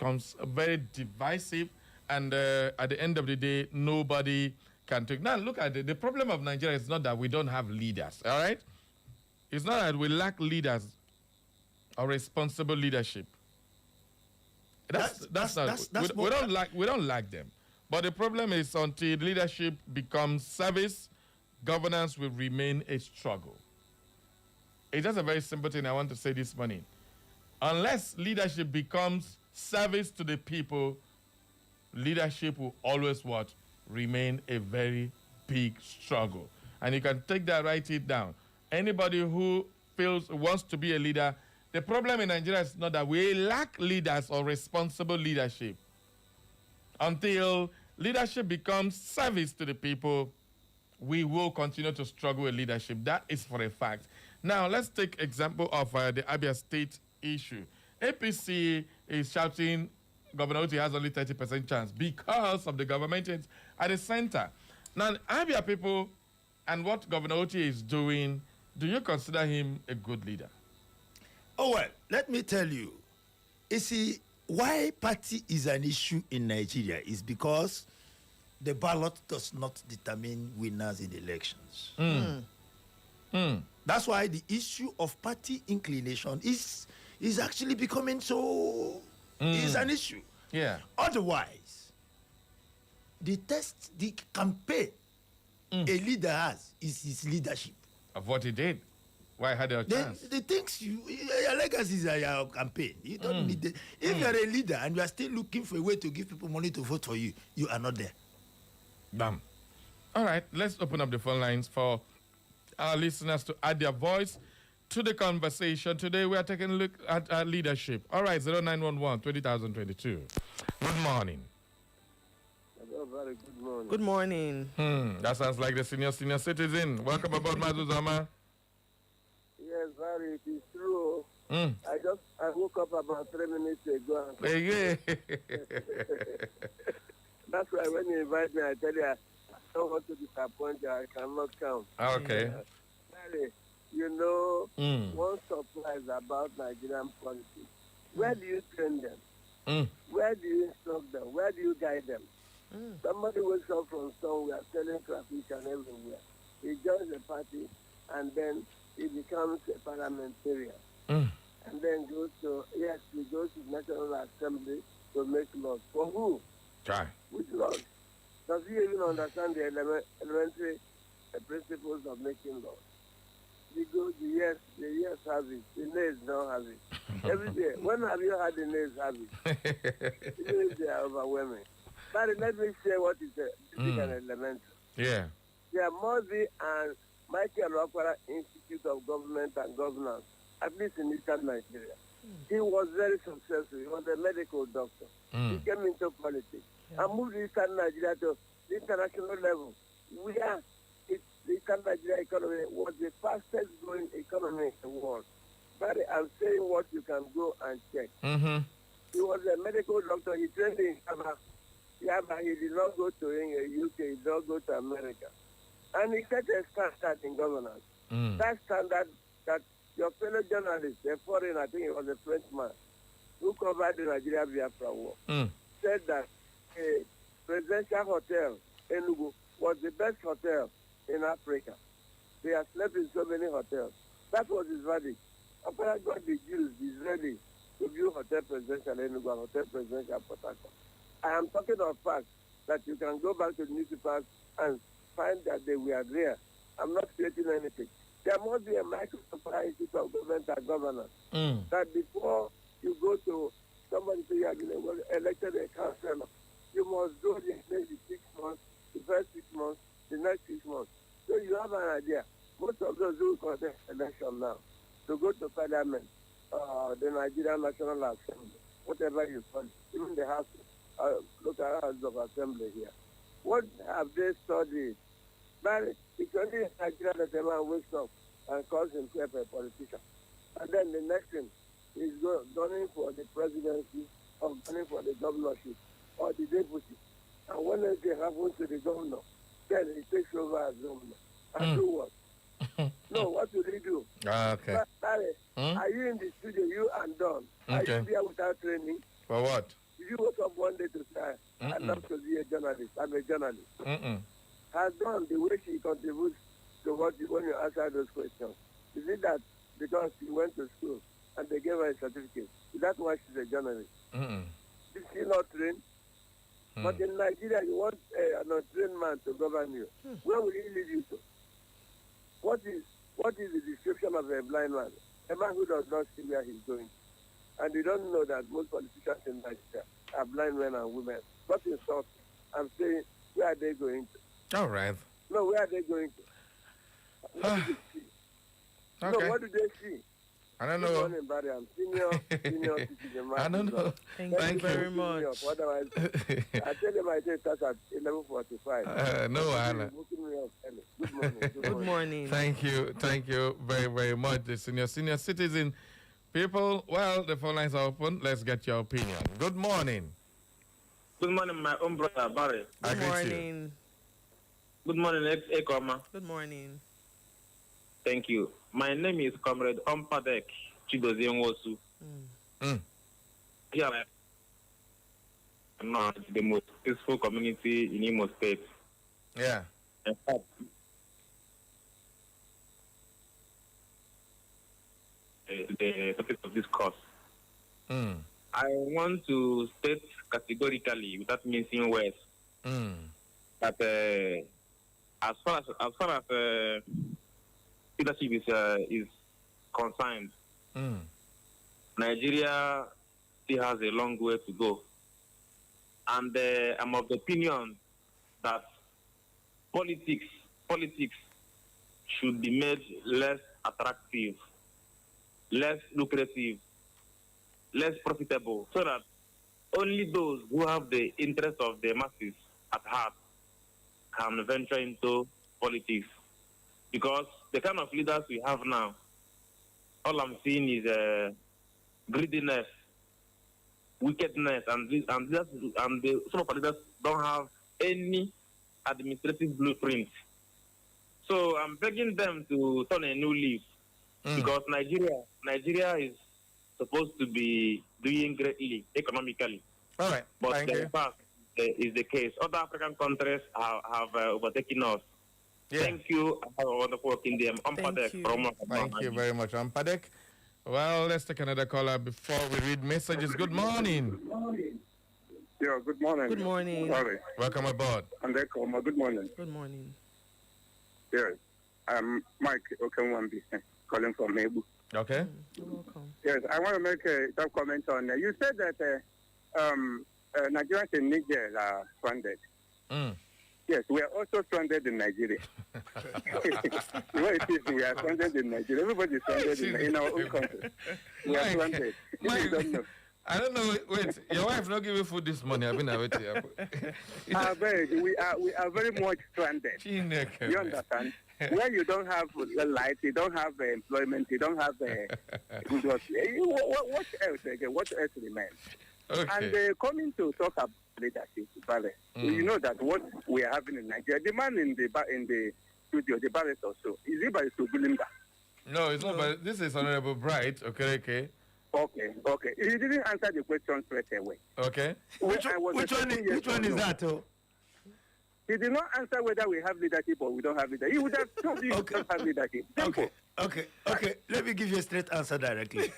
very divisive, and at the end of the day, nobody can take. Now, look at it. The problem of Nigeria is not that we don't have leaders, all right? It's not that we lack leaders or responsible leadership. We don't lack them. But the problem is until leadership becomes service, governance will remain a struggle. It's just a very simple thing I want to say this morning. Unless leadership becomes service to the people, leadership will always what? Remain a very big struggle. And you can take that, write it down. Anybody who wants to be a leader, the problem in Nigeria is not that we lack leaders or responsible leadership. Until leadership becomes service to the people, we will continue to struggle with leadership. That is for a fact. Now, let's take example of the Abia State issue. APC is shouting Governor Uti has only 30% chance because of the government at the center. Now, Abia people and what Governor Uti is doing, do you consider him a good leader? Oh, well, let me tell you. You see, why party is an issue in Nigeria is because the ballot does not determine winners in elections. That's why the issue of party inclination is actually becoming so is an issue. Yeah. Otherwise, the campaign a leader has is his leadership. Of what he did. Why had a chance? The things your legacy is your campaign. You don't need it. If you're a leader and you are still looking for a way to give people money to vote for you, you are not there. Bam. All right, let's open up the phone lines for our listeners to add their voice to the conversation. Today we are taking a look at leadership. All right, 0911 2022. Good morning. Hello, very good morning. Good morning. That sounds like the senior citizen. Welcome aboard, Mazuzama. Yes, Harry, it is true. I woke up about 3 minutes ago. That's why when you invite me, I tell you, I don't want to disappoint you. I cannot count. Okay. Harry, one surprise about Nigerian politics. Where do you train them? Where do you instruct them? Where do you guide them? Somebody wakes up from somewhere selling traffic and everywhere. He joins the party and then he becomes a parliamentarian. And then he goes to the National Assembly to make laws. For who? Try. Which laws? Does he even understand the elementary principles of making laws? The yes have it, the nays don't have it. Every day. When have you had the nays have it? They are overwhelming. But let me say what is the basic and elementary. Yeah. There must be an Michael Rockwell Institute of Government and Governance, at least in Eastern Nigeria. He was very successful. He was a medical doctor. He came into politics and moved Eastern Nigeria to the international level, where the Eastern Nigeria economy was the fastest growing economy in the world. But I'm saying what you can go and check. He was a medical doctor. He trained in Ghana. Yeah, but he did not go to UK. He did not go to America. And he set a standard in governance. That standard that your fellow journalist, a foreigner, I think it was a Frenchman, who covered the Nigeria Biafra war, said that a presidential hotel in Enugu was the best hotel in Africa. They have slept in so many hotels. That was his verdict. After I got the Jews, he's ready to view Hotel Presidential Enugu and Hotel Presidential Port Harcourt. I am talking of facts that you can go back to the newspapers and find that they were there. I'm not creating anything. There must be a microsoft institute of government and governance that before you go to somebody to you have been elected a councillor, you must go the next 6 months, the first 6 months, the next 6 months. So you have an idea. Most of those who contest election now to go to parliament, the Nigerian National Assembly, whatever you call it, even the House, local House of Assembly here. What have they studied? But it's only in Nigeria that a man wakes up and calls himself a politician. And then the next thing is gunning for the presidency or gunning for the governorship or the deputy. And when anything happens to the governor, then he takes over as governor. And do what? No, what will he do? Okay. Barry, are you in the studio, you and Don? Are you there without training? For what? Did you wake up one day to say, I'd love to be a journalist? I'm a journalist. Has Don, the way she contributes to when you answer those questions, is it that because she went to school and they gave her a certificate, is that why she's a journalist? Is she not trained? But in Nigeria, you want an untrained man to govern you. Where will he lead you to? What is the description of a blind man? A man who does not see where he's going. And you don't know that most politicians in Nigeria are blind men and women. Not insult. I'm saying, where are they going to? All right. No, where are they going to? What do they see? Okay. No, what do they see? I don't know. Good morning, Barry. I'm senior citizen. I don't know. Thank you very much. Otherwise, I tell them I say starts at 11:45. No, Anna. Good morning. Good morning. Thank you very, very much, the senior citizen. People, well, the phone lines are open. Let's get your opinion. Good morning. Good morning, my own brother, Barry. Good morning. Good morning, Ekoma. Good morning. Thank you. My name is Comrade Ompadek Chidozie Nwosu. Yeah, I'm not the most peaceful community in Imo State. Yeah. In fact, the topic of this course. I want to state categorically, without mincing words, that as far as leadership is concerned, Nigeria still has a long way to go. And I'm of the opinion that politics should be made less attractive, less lucrative, less profitable, so that only those who have the interest of the masses at heart can venture into politics. Because the kind of leaders we have now, all I'm seeing is greediness, wickedness, and some of our leaders don't have any administrative blueprint. So I'm begging them to turn a new leaf, because Nigeria is supposed to be doing greatly economically. All right. But the fact is the case. Other African countries have overtaken us. Yeah. Thank you. Have a wonderful working day. Thank you very much, Ampadek. Well, let's take another caller before we read messages. Good morning. Yeah, good morning. Good morning. Sorry. Welcome aboard. And good morning. Good morning. Yes, I'm Mike Okenwambi, calling from Mebu. Okay. You're welcome. Yes, I want to make some comment on. You said that Nigerians in Niger are stranded. Yes, we are also stranded in Nigeria. It is, we are stranded in Nigeria. Everybody is stranded in our own country. We are stranded. If you don't know. I don't know. Wait, your wife not giving food this morning. I've been waiting. I beg, we are very much stranded. You understand? Where you don't have light, you don't have employment, you don't have good work. What else again? What else remains? Okay. And coming to talk about leadership, Vale, you know that what we are having in Nigeria, the man in the studio, the barrister also, is it by Sugulimba? No, it's not. But this is Honorable Bright. Okay. Okay. He didn't answer the question straight away. Okay. Which one is that? He did not answer whether we have leadership or we don't have leadership. He would have told you we don't have leadership. Okay. Let me give you a straight answer directly.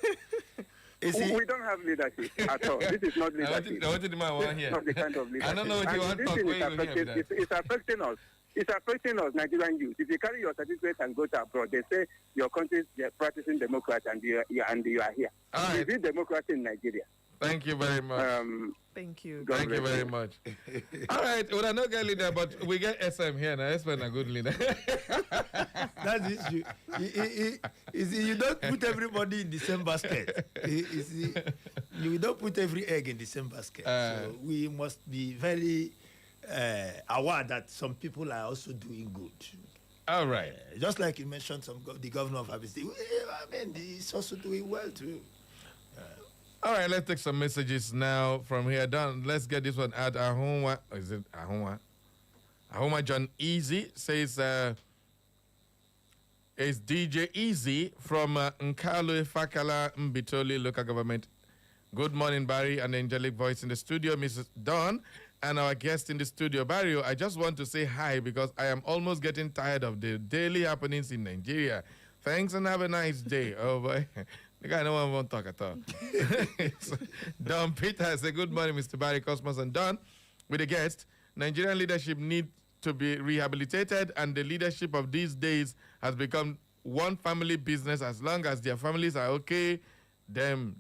We don't have leadership at all. This is not leadership. What did the man want here? Not the kind of leadership. I don't know what you want to talk about. It's affecting us. It's affecting us, Nigerian youth. If you carry your certificate and go to abroad, they say your country is practicing democracy and you are here. All right. Is it democracy in Nigeria? Thank you very much. Thank you. Thank you very much. All right. Well, I not get leader, but we get SM here now. SM a good leader. That's the issue. You don't put everybody in the same basket. You don't put every egg in the same basket. So we must be very aware that some people are also doing good. All right. Just like you mentioned, the governor of Abia State, he's also doing well too. All right, let's take some messages now from here. Done. Let's get this one at Ahoma. Is it Ahoma? Ahoma John Easy says, it's DJ Easy from Nkalo Fakala Mbitoli local government. Good morning, Barry, and the angelic voice in the studio, Mrs. Dawn, and our guest in the studio, Barry. I just want to say hi because I am almost getting tired of the daily happenings in Nigeria. Thanks and have a nice day. Oh, boy. The guy no one won't talk at all. Don Peter said, good morning, Mr. Barry, Cosmos, and Don. With the guest, Nigerian leadership need to be rehabilitated, and the leadership of these days has become one family business. As long as their families are okay, them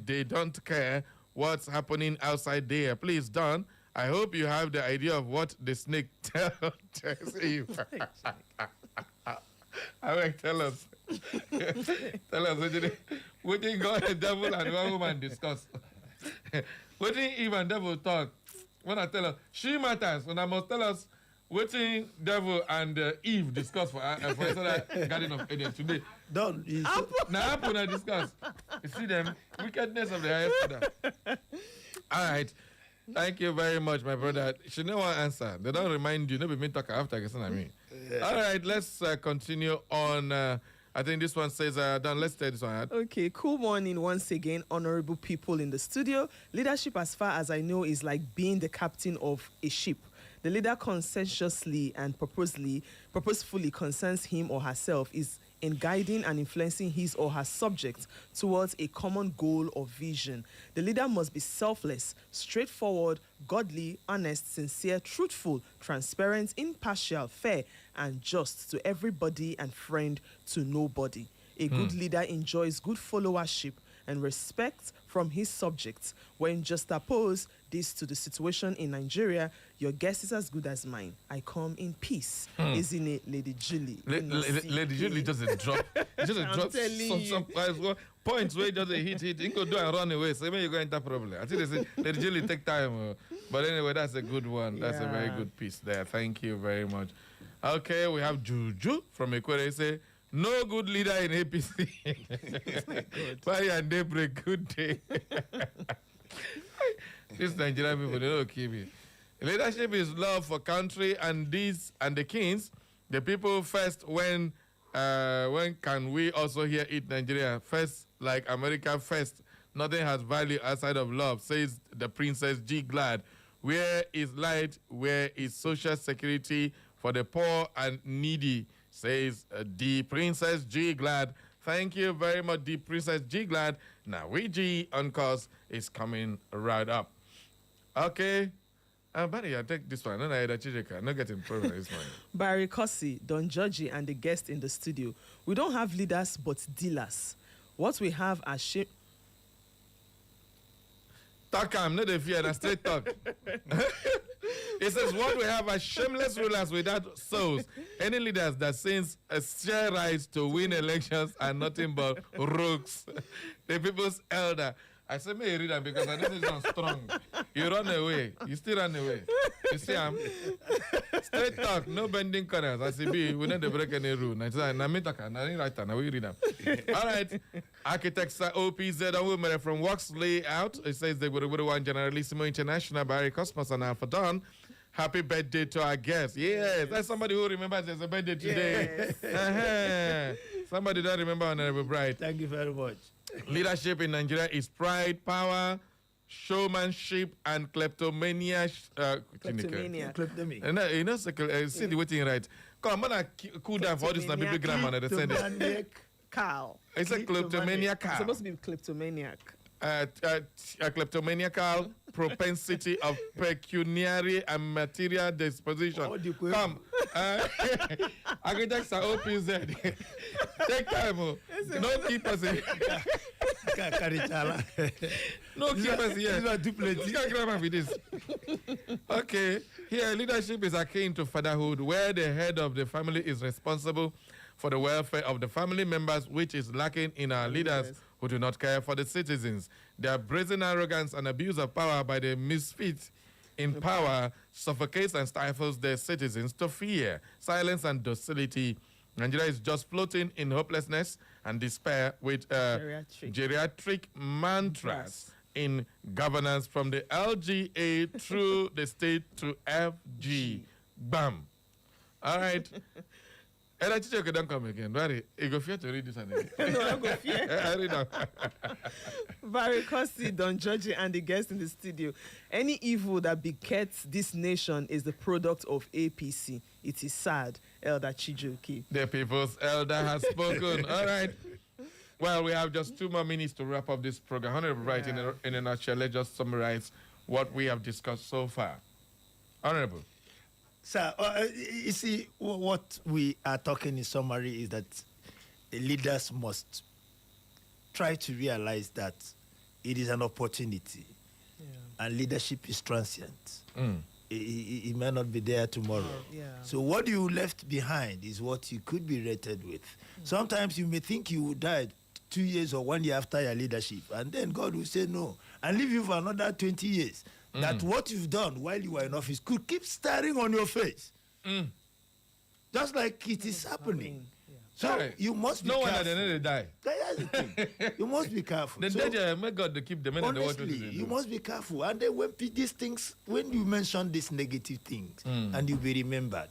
they don't care what's happening outside there. Please, Don, I hope you have the idea of what the snake tells Eve. I will tell us. Tell us what did God, the devil, and one woman discuss? What did Eve and devil talk? When I tell her, she matters. When I must tell us what did devil and Eve discuss for the Garden of Eden today. Don't. Now, Apple I discuss. You see them? Wickedness of the highest order. All right. Thank you very much, my brother. She know what answer. They don't remind you. Nobody talk after. I mean. All right. Let's continue on. I think this one says, Dan, let's take this one out. Okay, cool morning once again, honorable people in the studio. Leadership, as far as I know, is like being the captain of a ship. The leader conscientiously and purposefully concerns him or herself is in guiding and influencing his or her subjects towards a common goal or vision. The leader must be selfless, straightforward, godly, honest, sincere, truthful, transparent, impartial, fair, and just to everybody and friend to nobody. A good leader enjoys good followership and respect from his subjects. When juxtapose this to the situation in Nigeria, your guess is as good as mine. I come in peace. Isn't it, Lady Julie? Lady Julie doesn't drop. Just a drop. Some points where it doesn't hit. You can go and run away. So maybe you go into problem. I think they say Lady Julie take time. But anyway, that's a good one. That's a very good piece there. Thank you very much. Okay, we have Juju from Equator. Say, no good leader in APC. Bye and daybreak. Good day. These Nigerian people, they don't keep me. Leadership is love for country and the kings. The people first. When can we also hear it, Nigeria? First, like America first. Nothing has value outside of love, says the Princess G. Glad. Where is light? Where is social security for the poor and needy? Says the Princess G. Glad. Thank you very much, the Princess G. Glad. Now, we G on course is coming right up. Okay. Barry, I take this one. I'm not getting problem this one. Barry Kossi, Don Georgie, and the guest in the studio. We don't have leaders, but dealers. What we have are Talk, I'm not a fear, and straight talk. It says, what we have are shameless rulers without souls. Any leaders that sings a share rights to win elections are nothing but rogues. The people's elder. I said, may you read them because I know this is strong. You run away. You still run away. You see, I'm straight talk, no bending corners. I see, we don't break any rule. I said, I will read them. All right. Architects OPZ and women from Works Layout. It says they would want Generalissimo International, Barry Cosmos, and Alpha Dawn. Happy birthday to our guest. Yes, that's somebody who remembers there's a birthday today. Yes. Somebody don't remember Honorable Bright. Thank you very much. Leadership in Nigeria is pride, power, showmanship, and kleptomania. Kleptomania. You know, see the waiting right. Come on, I'm going to cool down for all this baby grammar. Carl. It's a kleptomania. It's supposed to be kleptomaniac. A kleptomaniacal propensity of pecuniary and material disposition. Come. Architects are OPZ. Take time. No keepers here. No keepers here. Okay. Here, leadership is akin to fatherhood, where the head of the family is responsible for the welfare of the family members, which is lacking in our leaders who do not care for the citizens. Their brazen arrogance and abuse of power by the misfits in power suffocates and stifles their citizens to fear, silence, and docility. Nigeria is just floating in hopelessness and despair with geriatric mantras in governance from the LGA through the state to FG. Bam. All right. And I teacher don't come again. Barry, you go fear to read this one again. No, I go fear. I read now. Barry Kossi, Don Georgie, and the guests in the studio. Any evil that begets this nation is the product of APC. It is sad. Elder Chijoki. The people's elder has spoken. All right. Well, we have just 2 more minutes to wrap up this program. Honorable Bright, in a nutshell, let's just summarize what we have discussed so far. Honorable. Sir, you see, what we are talking in summary is that leaders must try to realize that it is an opportunity, and leadership is transient. It may not be there tomorrow. So what you left behind is what you could be rated with. Sometimes you may think you will die 2 years or 1 year after your leadership, and then God will say no and leave you for another 20 years. That what you've done while you were in office could keep staring on your face. Just like it is happening. So you must be careful. No one at the end of the day. That's the thing. You must be careful. The dead, may God to keep the men in the water. Honestly, you must be careful. And then when these things, when you mention these negative things, and you'll be remembered,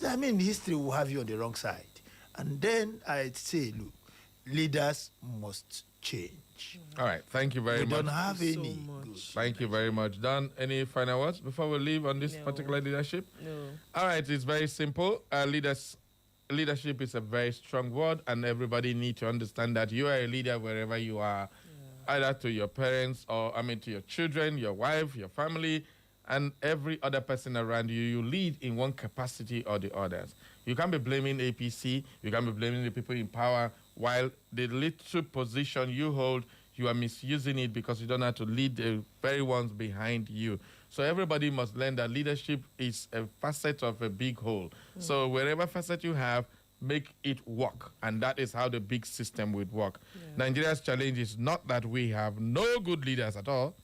I mean, history will have you on the wrong side. And then I'd say, look, leaders must change. All right. Thank you very much. We don't have any. Thank you very much. Dan, any final words before we leave on this particular leadership? No. All right. It's very simple. Leadership is a very strong word, and everybody needs to understand that you are a leader wherever you are, either to your parents or, to your children, your wife, your family, and every other person around you. You lead in one capacity or the others. You can't be blaming APC. You can't be blaming the people in power, while the little position you hold, you are misusing it because you don't have to lead the very ones behind you. So everybody must learn that leadership is a facet of a big whole. So wherever facet you have, make it work. And that is how the big system would work. Nigeria's challenge is not that we have no good leaders at all.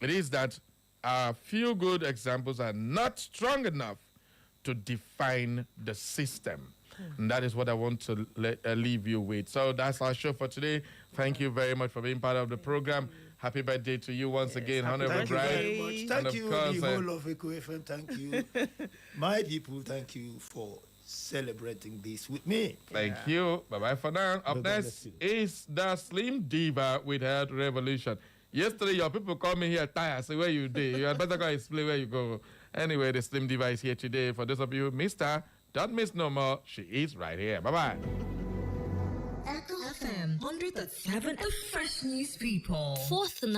It is that our few good examples are not strong enough to define the system. And that is what I want to leave you with. So that's our show for today. Thank you very much for being part of the program. Happy birthday to you once again, Honorable Brian. Thank you very much. Thank you, the whole of Echo FM. Thank you. My people, thank you for celebrating this with me. Thank you. Bye-bye for now. Up next is the Slim Diva with Health Revolution. Yesterday, your people called me here tired. Say, where you did? You had better go explain where you go. Anyway, the Slim Diva is here today. For those of you who missed her, don't miss no more. She is right here. Bye-bye. Echo FM 100.7, the fresh news people. Fourth night.